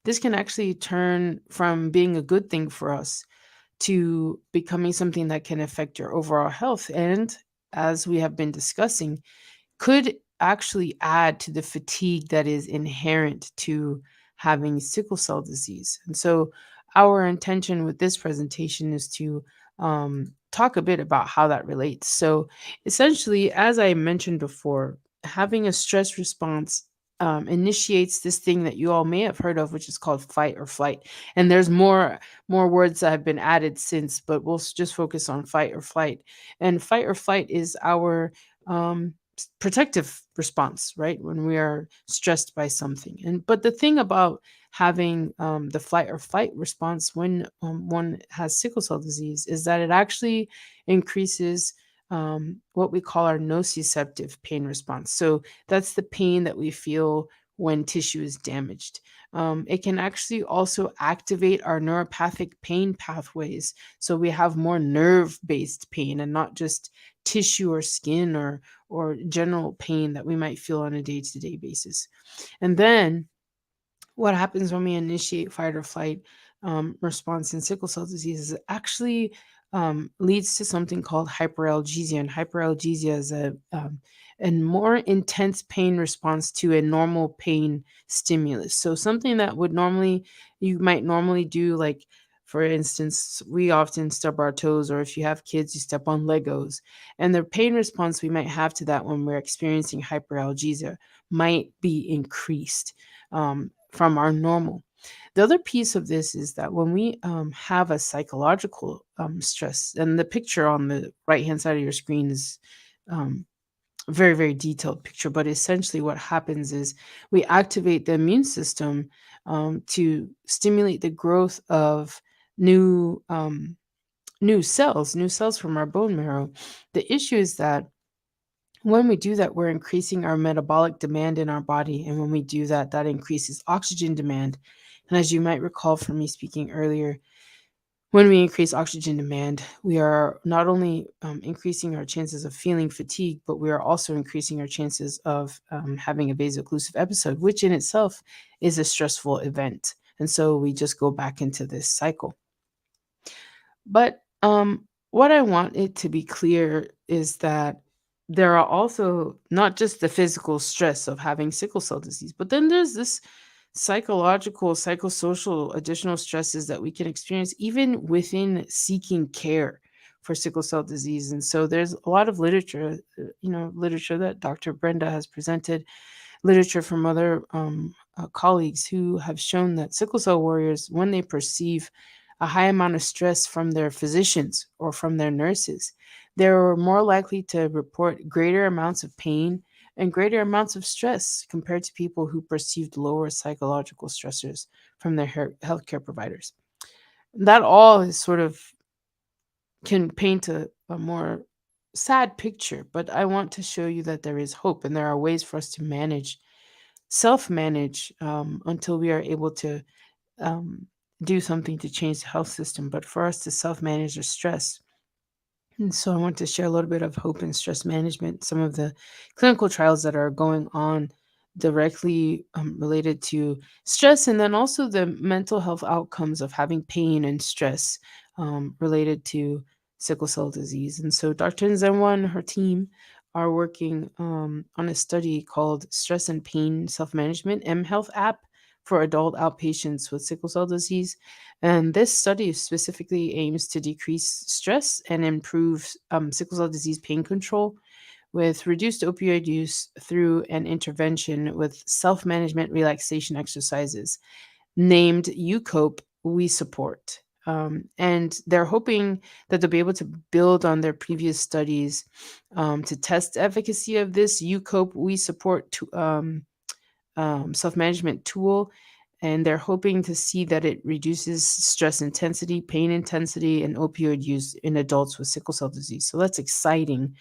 B: this can actually turn from being a good thing for us to becoming something that can affect your overall health. And as we have been discussing, could actually add to the fatigue that is inherent to having sickle cell disease. And so, our intention with this presentation is to talk a bit about how that relates. So, essentially, as I mentioned before, having a stress response initiates this thing that you all may have heard of, which is called fight or flight. And there's more words that have been added since, but we'll just focus on fight or flight. And fight or flight is our protective response, right? When we are stressed by something. And but the thing about having the flight or flight response when one has sickle cell disease is that it actually increases what we call our nociceptive pain response. So that's the pain that we feel when tissue is damaged. It can actually also activate our neuropathic pain pathways. So we have more nerve-based pain and not just tissue or skin or general pain that we might feel on a day-to-day basis. And then what happens when we initiate fight or flight response in sickle cell disease is it actually leads to something called hyperalgesia. And hyperalgesia is a more intense pain response to a normal pain stimulus. So something that you might normally do, like for instance, we often stub our toes, or if you have kids, you step on Legos. And the pain response we might have to that when we're experiencing hyperalgesia might be increased from our normal. The other piece of this is that when we have a psychological stress, and the picture on the right-hand side of your screen is very, very detailed picture, but essentially what happens is we activate the immune system to stimulate the growth of new cells from our bone marrow. The issue is that when we do that, we're increasing our metabolic demand in our body. And when we do that, that increases oxygen demand. And as you might recall from me speaking earlier, when we increase oxygen demand, we are not only increasing our chances of feeling fatigue, but we are also increasing our chances of having a vaso-occlusive episode, which in itself is a stressful event. And so we just go back into this cycle. But what I want it to be clear is that there are also not just the physical stress of having sickle cell disease, but then there's this psychological, psychosocial additional stresses that we can experience even within seeking care for sickle cell disease. And so there's a lot of literature, literature that Dr. Brenda has presented, literature from other colleagues who have shown that sickle cell warriors, when they perceive a high amount of stress from their physicians or from their nurses, they're more likely to report greater amounts of pain and greater amounts of stress compared to people who perceived lower psychological stressors from their healthcare providers. That all is sort of can paint a more sad picture, but I want to show you that there is hope and there are ways for us to self manage until we are able to um, do something to change the health system. But for us to self manage our stress, and so I want to share a little bit of hope and stress management, some of the clinical trials that are going on directly related to stress, and then also the mental health outcomes of having pain and stress related to sickle cell disease. And so Dr. Nzenwa and her team are working on a study called Stress and Pain Self-Management mHealth app for adult outpatients with sickle cell disease. And this study specifically aims to decrease stress and improve sickle cell disease pain control with reduced opioid use through an intervention with self management relaxation exercises named UCOPE We Support. And they're hoping that they'll be able to build on their previous studies to test the efficacy of this UCOPE We Support self management tool. And they're hoping to see that it reduces stress intensity, pain intensity, and opioid use in adults with sickle cell disease. So that's exciting.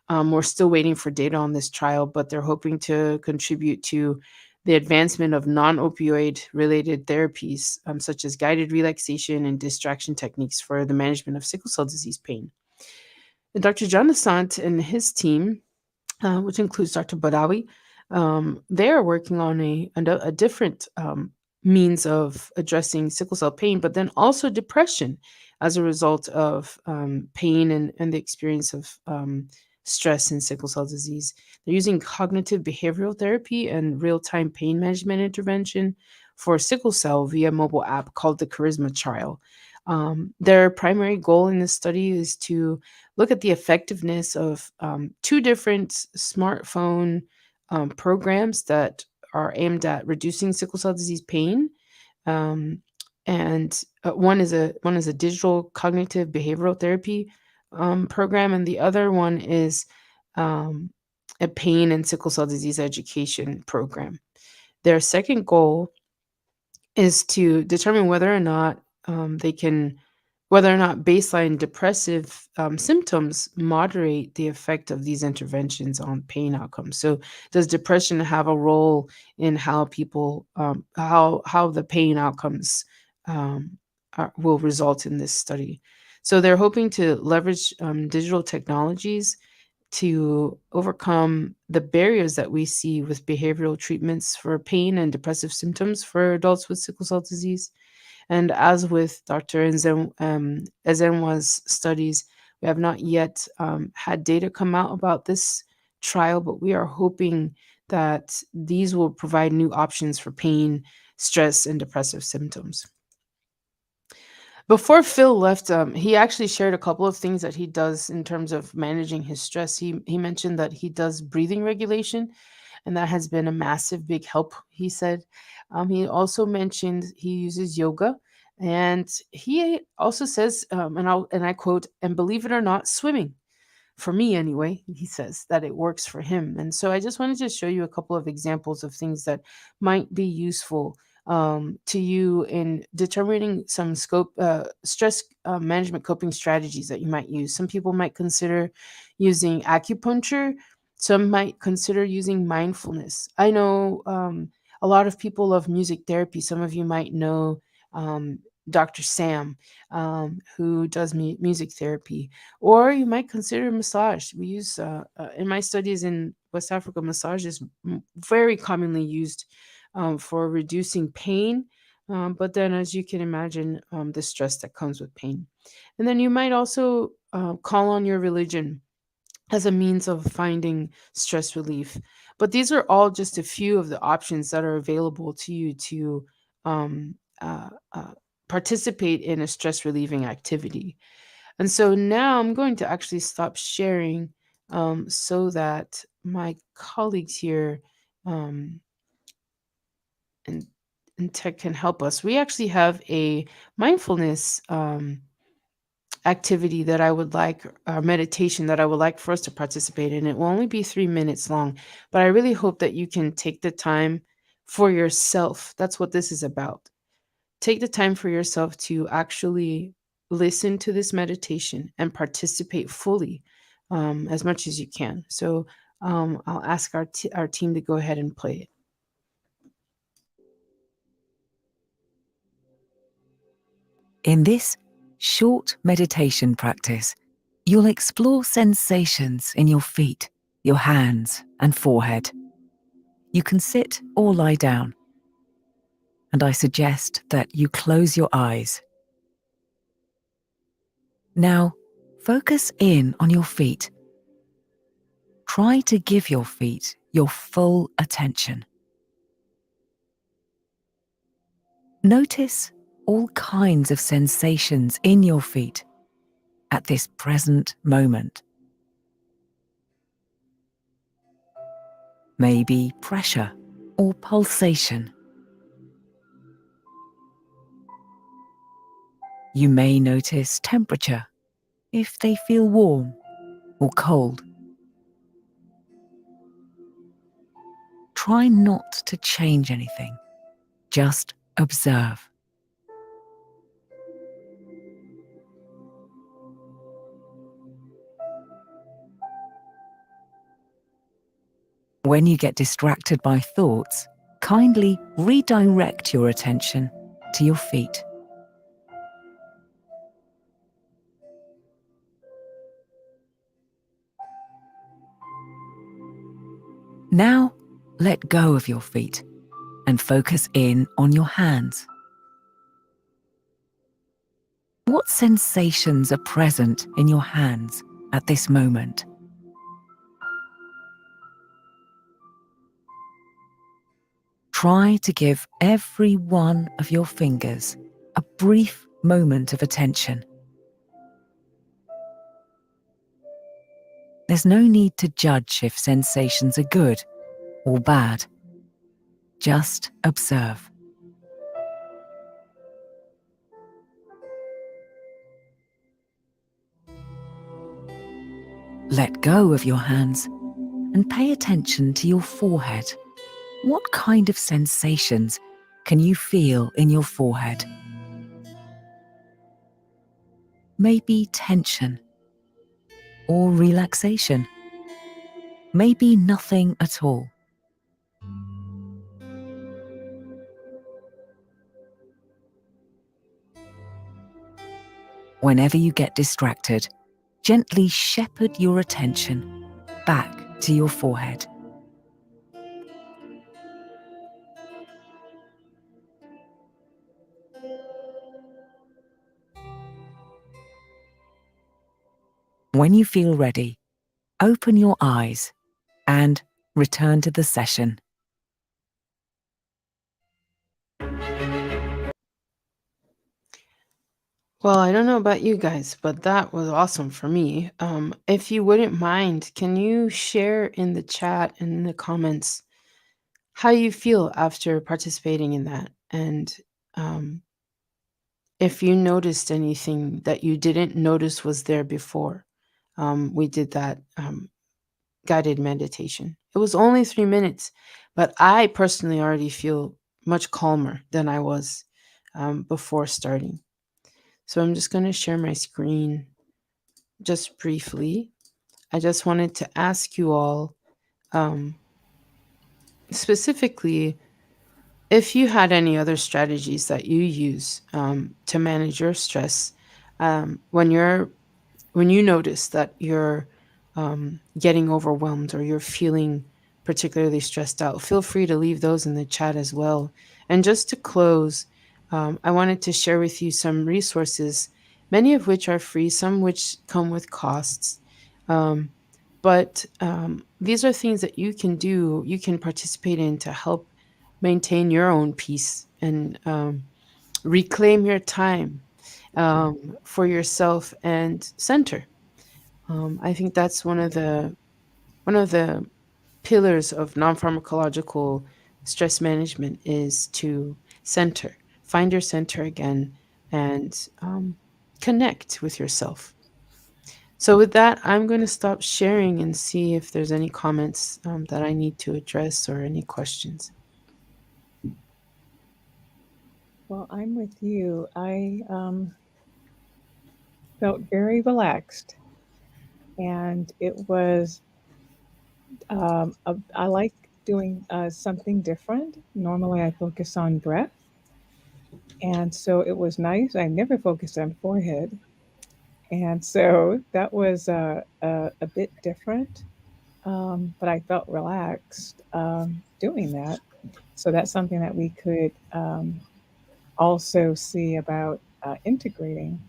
B: We're still waiting for data on this trial, but they're hoping to contribute to the advancement of non opioid related therapies, such as guided relaxation and distraction techniques for the management of sickle cell disease pain. And Dr. John Asant and his team, which includes Dr. Badawi, they are working on a different means of addressing sickle cell pain, but then also depression as a result of pain and the experience of stress in sickle cell disease. They're using cognitive behavioral therapy and real-time pain management intervention for sickle cell via mobile app called the Charisma Trial. Their primary goal in this study is to look at the effectiveness of two different smartphone programs that are aimed at reducing sickle cell disease pain. And one is a digital cognitive behavioral therapy program, and the other one is a pain and sickle cell disease education program. Their second goal is to determine whether or not baseline depressive symptoms moderate the effect of these interventions on pain outcomes. So, does depression have a role in how people, how the pain outcomes will result in this study? So, they're hoping to leverage digital technologies to overcome the barriers that we see with behavioral treatments for pain and depressive symptoms for adults with sickle cell disease. And as with Dr. Ezenwa's studies, we have not yet had data come out about this trial, but we are hoping that these will provide new options for pain, stress, and depressive symptoms. Before Phil left, he actually shared a couple of things that he does in terms of managing his stress. He mentioned that he does breathing regulation, and that has been a massive, big help, he said. He also mentioned he uses yoga, and he also says, and I quote, "And believe it or not, swimming." For me anyway, he says that it works for him. And so I just wanted to show you a couple of examples of things that might be useful to you in determining some stress management coping strategies that you might use. Some people might consider using acupuncture. Some might consider using mindfulness. I know a lot of people love music therapy. Some of you might know Dr. Sam, who does music therapy, or you might consider massage. We use, in my studies in West Africa, massage is very commonly used for reducing pain, but then, as you can imagine, the stress that comes with pain. And then you might also call on your religion as a means of finding stress relief. But these are all just a few of the options that are available to you to um, uh, uh, participate in a stress relieving activity. And so now I'm going to actually stop sharing so that my colleagues here um, in, in tech can help us. We actually have a mindfulness activity that I would like, meditation that I would like for us to participate in. It will only be 3 minutes long, but I really hope that you can take the time for yourself. That's what this is about. Take the time for yourself to actually listen to this meditation and participate fully, as much as you can. So I'll ask our team to go ahead and play it.
E: In this short meditation practice, you'll explore sensations in your feet, your hands, and forehead. You can sit or lie down, and I suggest that you close your eyes. Now, focus in on your feet. Try to give your feet your full attention. Notice all kinds of sensations in your feet at this present moment. Maybe pressure or pulsation. You may notice temperature, if they feel warm or cold. Try not to change anything, just observe. When you get distracted by thoughts, kindly redirect your attention to your feet. Now, let go of your feet and focus in on your hands. What sensations are present in your hands at this moment? Try to give every one of your fingers a brief moment of attention. There's no need to judge if sensations are good or bad. Just observe. Let go of your hands and pay attention to your forehead. What kind of sensations can you feel in your forehead? Maybe tension or relaxation. Maybe nothing at all. Whenever you get distracted, gently shepherd your attention back to your forehead. When you feel ready, open your eyes and return to the session.
B: Well, I don't know about you guys, but that was awesome for me. If you wouldn't mind, can you share in the chat and in the comments how you feel after participating in that? And if you noticed anything that you didn't notice was there before we did that guided meditation. It was only 3 minutes, but I personally already feel much calmer than I was before starting. So I'm just going to share my screen just briefly. I just wanted to ask you all specifically if you had any other strategies that you use to manage your stress when you notice that you're getting overwhelmed or you're feeling particularly stressed out. Feel free to leave those in the chat as well. And just to close, I wanted to share with you some resources, many of which are free, some which come with costs. But these are things that you can do, you can participate in to help maintain your own peace and reclaim your time for yourself and center. I think that's one of the pillars of non-pharmacological stress management is to center, find your center again, and connect with yourself. So, with that, I'm going to stop sharing and see if there's any comments that I need to address or any questions.
A: Well, I'm with you. I felt very relaxed, and it was, I like doing something different. Normally, I focus on breath, and so it was nice. I never focused on forehead, and so that was a bit different, but I felt relaxed doing that. So that's something that we could also see about integrating.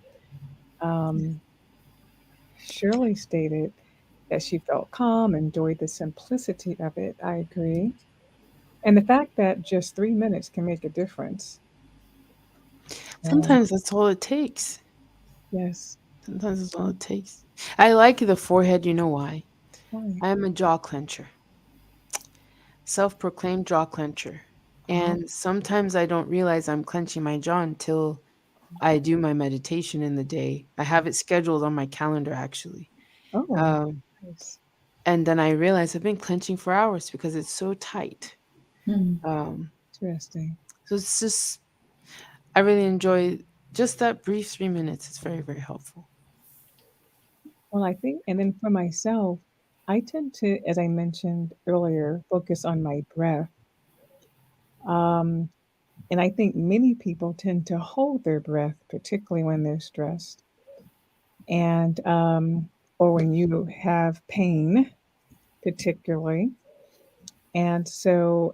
A: Um, Shirley stated that she felt calm, enjoyed the simplicity of it. I agree. And the fact that just 3 minutes can make a difference. And
B: Sometimes that's all it takes.
A: yes,
B: Sometimes that's all it takes. I like the forehead, you know why?
A: why?
B: I am a jaw clencher, self proclaimed jaw clencher.
A: Oh,
B: And sometimes I don't realize I'm clenching my jaw until I do my meditation in the day. I have it scheduled on my calendar, actually.
A: oh,
B: Um,
A: nice.
B: and then I realize I've been clenching for hours because it's so tight.
C: Mm.
B: Um,
A: Interesting.
B: so it's just, I really enjoy just that brief 3 minutes. It's very, very helpful.
A: Well, I think, and then for myself, I tend to, as I mentioned earlier, focus on my breath. Um, and I think many people tend to hold their breath, particularly when they're stressed, and or when you have pain, particularly. And so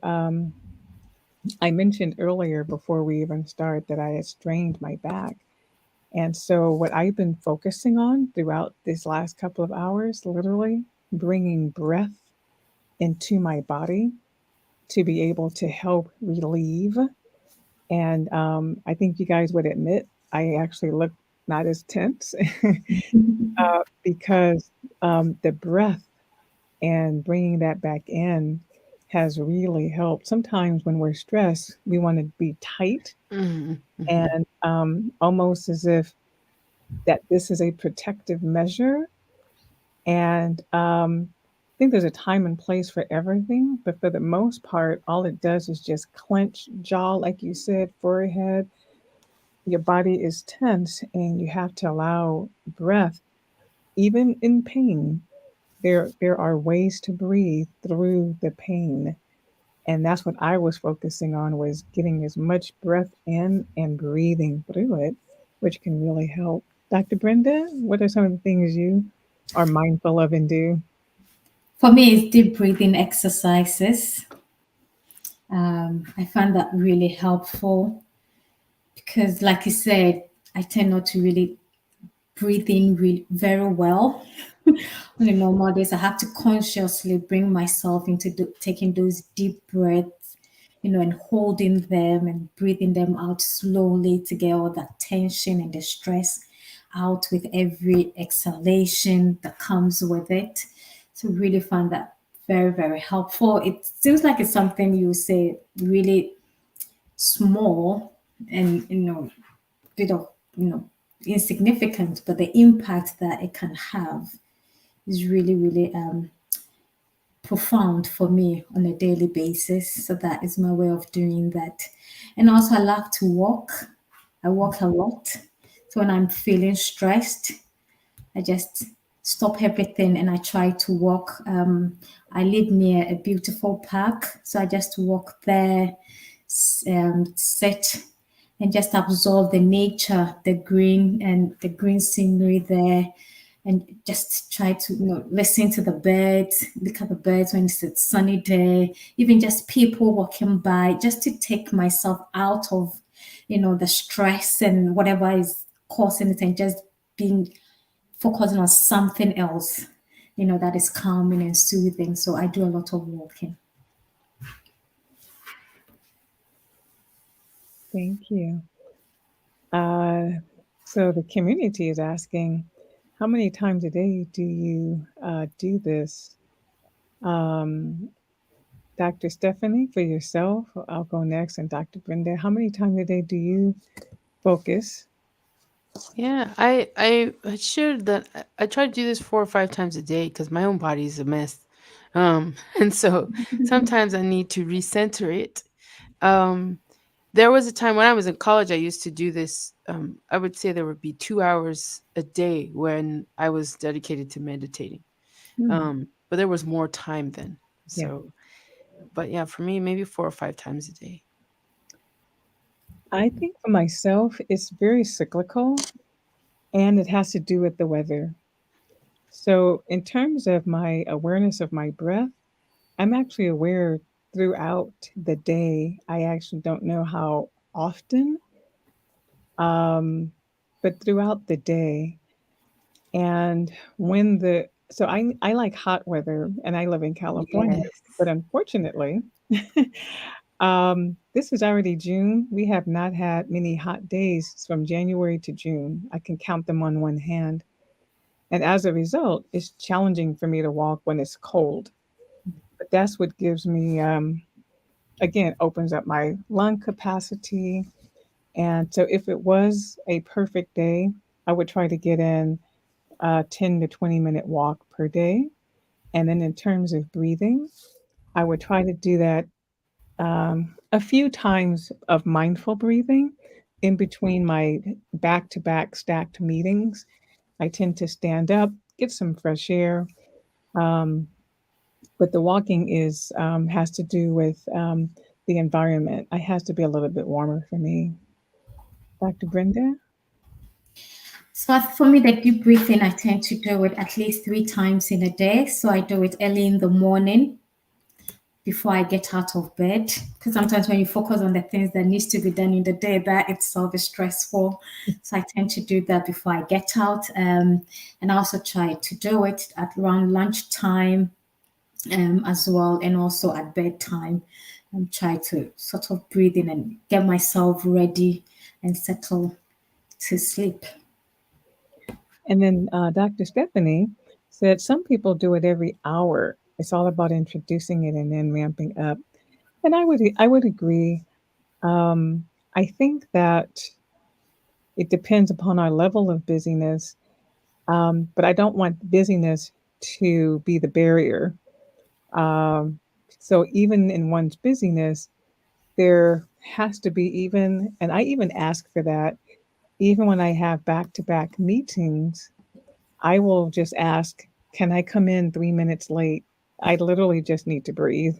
A: I mentioned earlier before we even start that I had strained my back. And so what I've been focusing on throughout these last couple of hours, literally bringing breath into my body to be able to help relieve. And I think you guys would admit I actually look not as tense because the breath and bringing that back in has really helped. Sometimes when we're stressed, we want to be tight
B: Hmm. Hmm.
A: and almost as if that this is a protective measure. And I think there's a time and place for everything, but for the most part, all it does is just clench jaw, like you said, forehead. Your body is tense, and you have to allow breath, even in pain. There are ways to breathe through the pain, and that's what I was focusing on, was getting as much breath in and breathing through it, which can really help. Dr. Brenda, what are some of the things you are mindful of and do?
C: For me, it's deep breathing exercises. I find that really helpful because, like you said, I tend not to really breathe in very well. On a normal days, I have to consciously bring myself into taking those deep breaths, and holding them and breathing them out slowly to get all that tension and the stress out with every exhalation that comes with it. So really find that very, very helpful. It seems like it's something you say really small and bit of insignificant, but the impact that it can have is really, really profound for me on a daily basis. So that is my way of doing that. And also, I love to walk. I walk a lot. So when I'm feeling stressed, I just stop everything and I try to walk. I live near a beautiful park, so I just walk there, sit and just absorb the nature, the green and the green scenery there, and just try to listen to the birds, look at the birds when it's a sunny day, even just people walking by, just to take myself out of the stress and whatever is causing it, and just being focusing on something else, that is calming and soothing. So I do a lot of walking.
A: Thank you. Uh, so the community is asking, how many times a day do you do this? Um, Dr. Stephanie, for yourself, I'll go next, and Dr. Brenda, how many times a day do you focus
B: Yeah, I shared that I try to do this 4 or 5 times a day because my own body is a mess. And so sometimes I need to recenter it. Um, there was a time when I was in college, I used to do this. I would say there would be 2 hours a day when I was dedicated to meditating.
A: Hmm.
B: But there was more time then.
A: Yeah.
B: So, but yeah, for me, maybe 4 or 5 times a day.
A: I think for myself, it's very cyclical and it has to do with the weather. So, in terms of my awareness of my breath, I'm actually aware throughout the day. I actually don't know how often, um, but throughout the day. And when the so I like hot weather and I live in California,
B: Yes.
A: but unfortunately, this is already June. We have not had many hot days from January to June. I can count them on one hand. And as a result, it's challenging for me to walk when it's cold. But that's what gives me, again, opens up my lung capacity. And so if it was a perfect day, I would try to get in a 10 to 20-minute walk per day. And then in terms of breathing, I would try to do that a few times of mindful breathing in between my back to back stacked meetings. I tend to stand up, get some fresh air. Um, but the walking is has to do with the environment. It has to be a little bit warmer for me. Dr. Brenda?
C: So for me, the deep breathing, I tend to do it at least 3 times in a day. So I do it early in the morning before I get out of bed. Because sometimes when you focus on the things that needs to be done in the day, that itself is stressful. So I tend to do that before I get out. And I also try to do it at around lunchtime as well, and also at bedtime. And try to sort of breathe in and get myself ready and settle to sleep.
A: And then Dr. Stephanie said some people do it every hour. It's all about introducing it and then ramping up. And I would agree. Um, I think that it depends upon our level of busyness, but I don't want busyness to be the barrier. Um, so even in one's busyness, there has to be even, and I even ask for that, even when I have back to back meetings, I will just ask, can I come in 3 minutes late? I literally just need to breathe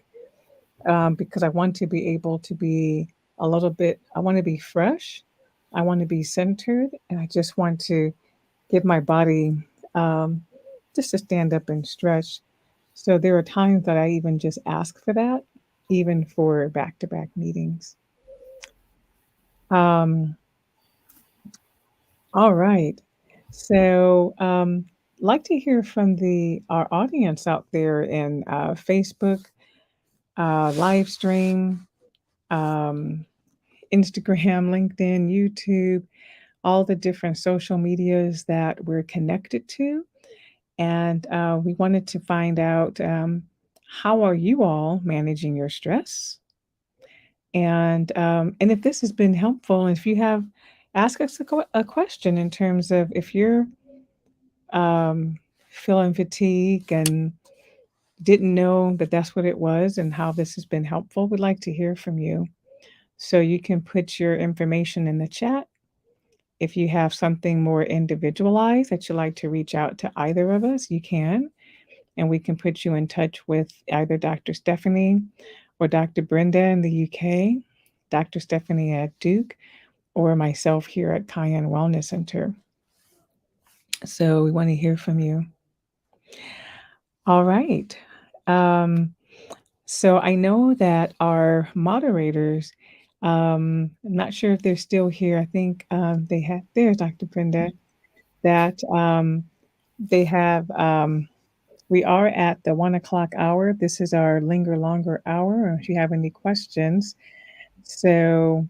A: because I want to be able to be a little bit, I want to be fresh. I want to be centered. And I just want to give my body um, just to stand up and stretch. So there are times that I even just ask for that, even for back to back meetings. Um, all right. So, like to hear from the our audience out there in Facebook, live stream, um, Instagram, LinkedIn, YouTube, all the different social medias that we're connected to. And we wanted to find out how are you all managing your stress? And if this has been helpful, if you have, ask us a question in terms of if you're um, feeling fatigue and didn't know that that's what it was and how this has been helpful, we'd like to hear from you. So you can put your information in the chat. If you have something more individualized that you'd like to reach out to either of us, you can, and we can put you in touch with either Dr. Stephanie or Dr. Brenda in the UK, Dr. Stephanie at Duke, or myself here at Cayenne Wellness Center. So we want to hear from you. All right. Um, so I know that our moderators, I'm not sure if they're still here. I think they have, there's Dr. Brenda, that they have, we are at the 1 o'clock hour. This is our linger longer hour. If you have any questions, so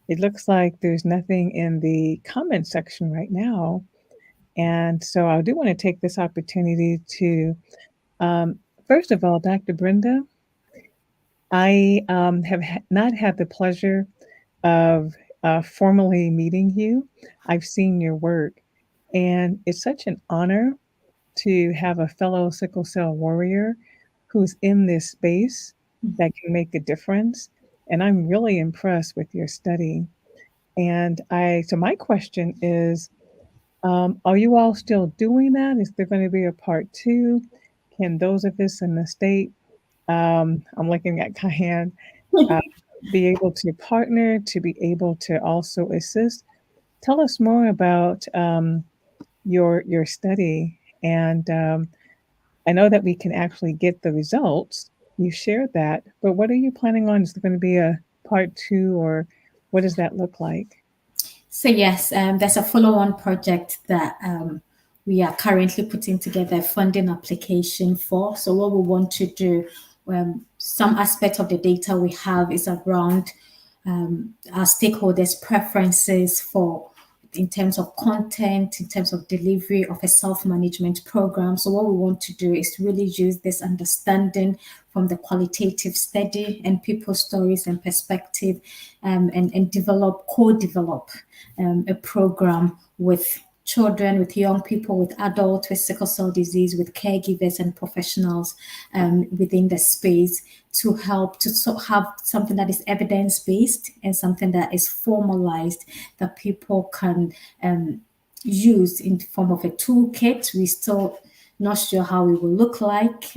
A: it looks like there's nothing in the comment section right now. And so I do want to take this opportunity to, um, first of all, Dr. Brenda, I have not had the pleasure of formally meeting you. I've seen your work, and it's such an honor to have a fellow sickle cell warrior who's in this space that can make a difference. And I'm really impressed with your study. And so my question is, are you all still doing that? Is there going to be a part two? Can those of us in the state, I'm looking at Cayenne, be able to partner, to be able to also assist? Tell us more about your study. And I know that we can actually get the results. You shared that, but what are you planning on? Is there going to be a part two, or what does that look like?
C: So yes, there's a follow-on project that we are currently putting together a funding application for. So what we want to do, some aspect of the data we have is around our stakeholders' preferences for in terms of content, in terms of delivery of a self-management program. So what we want to do is really use this understanding from the qualitative study and people's stories and perspective, and co-develop a program with children, with young people, with adults with sickle cell disease, with caregivers and professionals within the space to help to have something that is evidence-based and something that is formalized that people can use in the form of a toolkit. We still not sure how it will look like.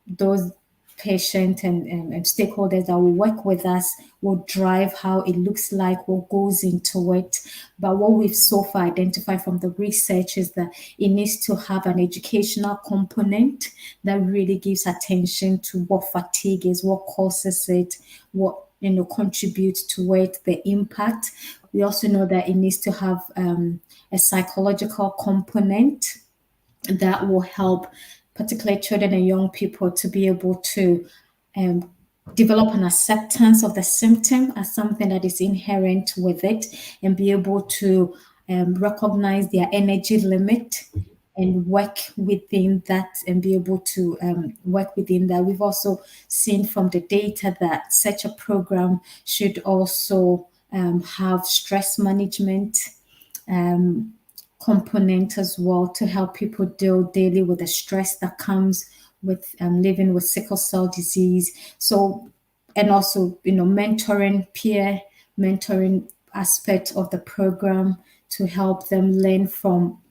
C: Those patients and stakeholders that will work with us will drive how it looks like, what goes into it. But what we've so far identified from the research is that it needs to have an educational component that really gives attention to what fatigue is, what causes it, what contributes to it, the impact. We also know that it needs to have a psychological component that will help particularly children and young people to be able to develop an acceptance of the symptom as something that is inherent with it and be able to recognize their energy limit and work within that and be able to work within that. We've also seen from the data that such a program should also have stress management component as well to help people deal daily with the stress that comes with living with sickle cell disease. So, and also, mentoring, peer mentoring aspect of the program to help them learn from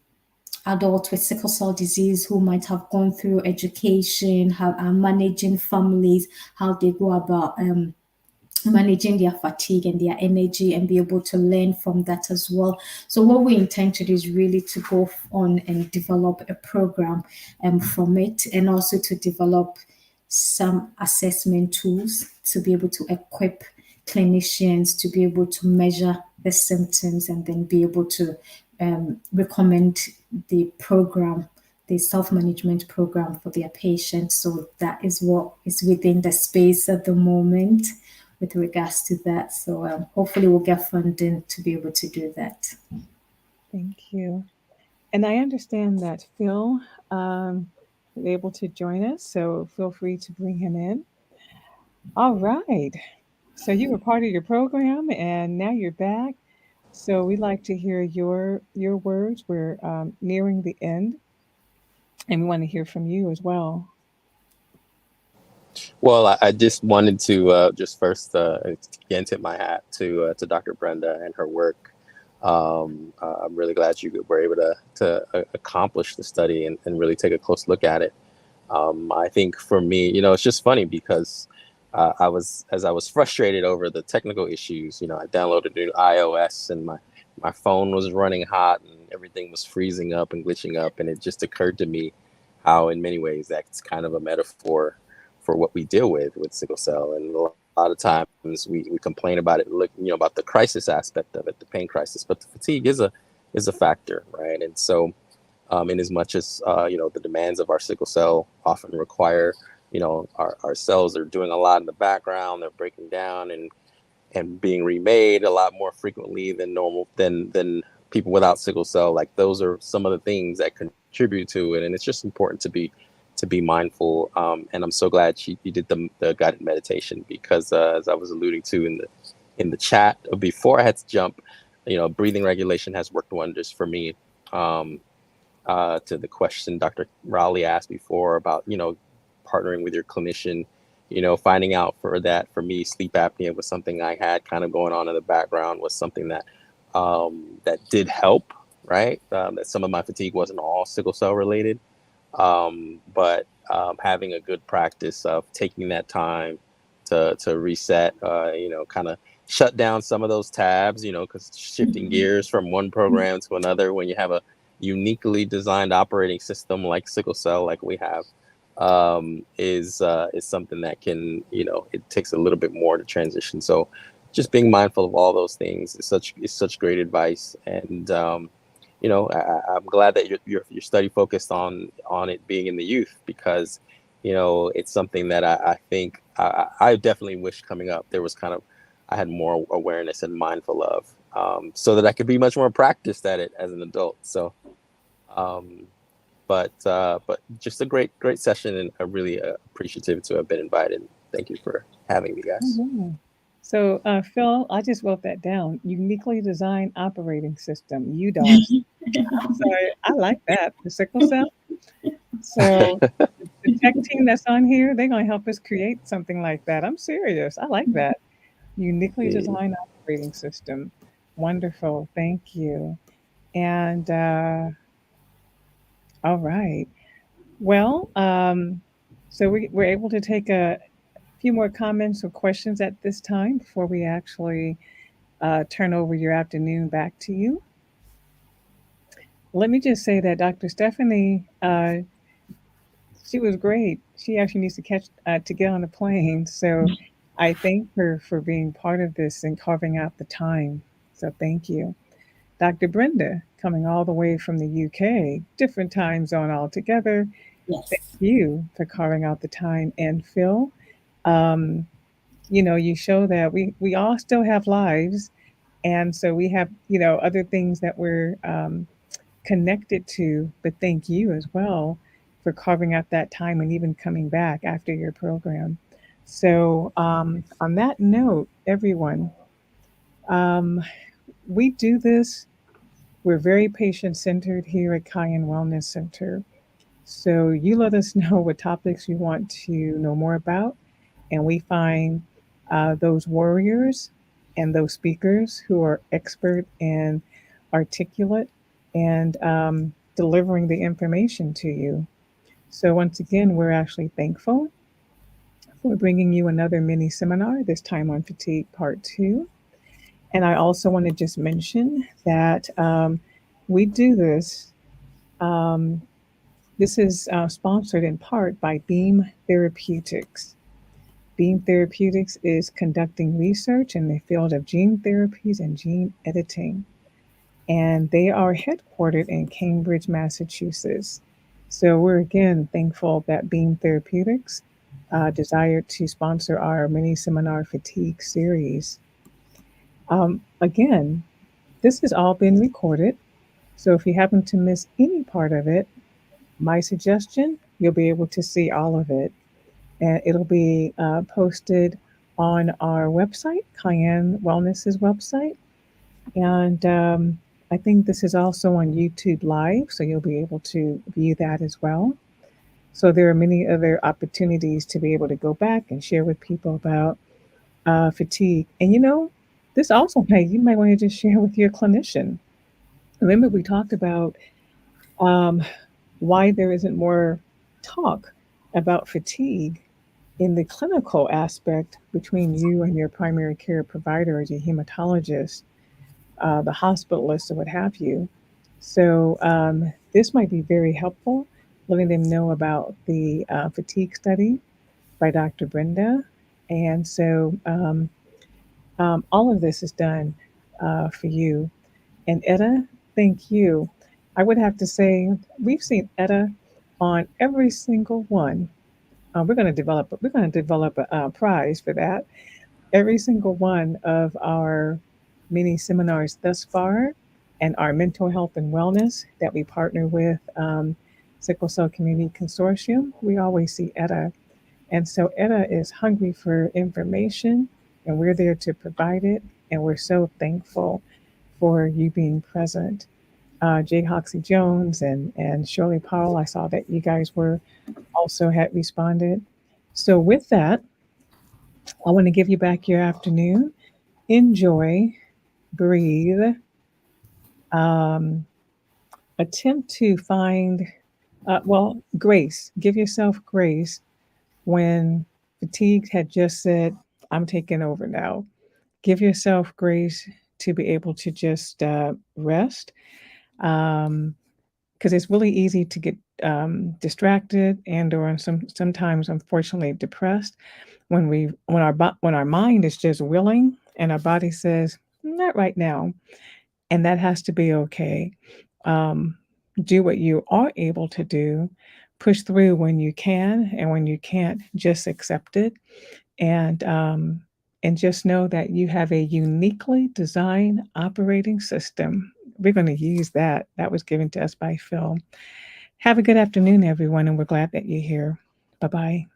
C: adults with sickle cell disease who might have gone through education, how are managing families, how they go about managing their fatigue and their energy and be able to learn from that as well. So what we intend to do is really to go on and develop a program from it, and also to develop some assessment tools to be able to equip clinicians to be able to measure the symptoms and then be able to recommend the program, the self-management program for their patients. So that is what is within the space at the moment with regards to that. So hopefully we'll get funding to be able to do that.
A: Thank you. And I understand that Phil is able to join us, so feel free to bring him in. All right. So you were part of your program, and now you're back. So we'd like to hear your words. We're nearing the end, and we want to hear from you as well.
D: Well, I just wanted to just first again tip my hat to Dr. Brenda and her work. I'm really glad you were able to accomplish the study and really take a close look at it. I think for me, it's just funny because as I was frustrated over the technical issues, I downloaded new iOS and my phone was running hot and everything was freezing up and glitching up, and it just occurred to me how in many ways that's kind of a metaphor for what we deal with sickle cell. And a lot of times we complain about it, about the crisis aspect of it, the pain crisis, but the fatigue is a factor, right? And so in as much as the demands of our sickle cell often require, our cells are doing a lot in the background, they're breaking down and being remade a lot more frequently than normal than people without sickle cell. Like, those are some of the things that contribute to it, and it's just important to be mindful. And I'm so glad you did the guided meditation, because as I was alluding to in the chat before I had to jump. Breathing regulation has worked wonders for me. To the question Dr. Raleigh asked before about, partnering with your clinician, finding out for me, sleep apnea was something I had kind of going on in the background, was something that that did help, right? That some of my fatigue wasn't all sickle cell related, but having a good practice of taking that time to reset, kind of shut down some of those tabs, because shifting gears from one program to another when you have a uniquely designed operating system like sickle cell, like we have, is something that can, it takes a little bit more to transition. So just being mindful of all those things is such great advice. And I'm glad that your study focused on it being in the youth, because it's something that I think I definitely wish coming up there was I had more awareness and mindful of, so that I could be much more practiced at it as an adult. So but just a great session, and I'm really appreciative to have been invited. Thank you for having me, guys.
A: Mm-hmm. So, Phil, I just wrote that down. Uniquely designed operating system, UDOS. I'm sorry, I like that for sickle cell. So, the tech team that's on here, they're going to help us create something like that. I'm serious. I like that. Uniquely designed operating system. Wonderful. Thank you. And all right. Well, so we're able to take a few more comments or questions at this time before we actually turn over your afternoon back to you. Let me just say that Dr. Stephanie, she was great. She actually needs to get on a plane. So I thank her for being part of this and carving out the time. So thank you. Dr. Brenda, coming all the way from the UK, different time zone altogether.
C: Yes.
A: Thank you for carving out the time. And Phil, um, you show that we all still have lives. And so we have, other things that we're connected to, but thank you as well for carving out that time and even coming back after your program. So, on that note, everyone, um, we do this. We're very patient centered here at Cayenne Wellness Center. So, you let us know what topics you want to know more about, and we find those warriors and those speakers who are expert and articulate and delivering the information to you. So, once again, we're actually thankful for bringing you another mini seminar, this time on fatigue part 2. And I also want to just mention that we do this. Um, this is sponsored in part by Beam Therapeutics. Beam Therapeutics is conducting research in the field of gene therapies and gene editing, and they are headquartered in Cambridge, Massachusetts. So we're again thankful that Beam Therapeutics desired to sponsor our mini seminar fatigue series. Again, this has all been recorded, so if you happen to miss any part of it, my suggestion, you'll be able to see all of it. And it'll be posted on our website, Cayenne Wellness's website. And I think this is also on YouTube Live, so you'll be able to view that as well. So there are many other opportunities to be able to go back and share with people about fatigue. And this also, hey, you might want to just share with your clinician. Remember, we talked about why there isn't more talk about fatigue in the clinical aspect between you and your primary care provider, as your hematologist, the hospitalist, or what have you. So this might be very helpful, letting them know about the fatigue study by Dr. Brenda. And so all of this is done for you. And Etta, thank you. I would have to say we've seen Etta on every single one. We're going to develop a prize for that. Every single one of our mini seminars thus far, and our mental health and wellness that we partner with Sickle Cell Community Consortium, we always see Etta. And so Etta is hungry for information and we're there to provide it. And we're so thankful for you being present. Jay Hoxie Jones and Shirley Powell, I saw that you guys were also had responded. So with that, I want to give you back your afternoon. Enjoy, breathe, um, attempt to find, grace. Give yourself grace when fatigue had just said, I'm taking over now. Give yourself grace to be able to just rest. Because it's really easy to get distracted and or sometimes unfortunately depressed when our mind is just willing and our body says not right now, and that has to be okay. um, do what you are able to do, push through when you can, and when you can't, just accept it, and um, and just know that you have a uniquely designed operating system. We're going to use that. That was given to us by Phil. Have a good afternoon, everyone, and we're glad that you're here. Bye bye.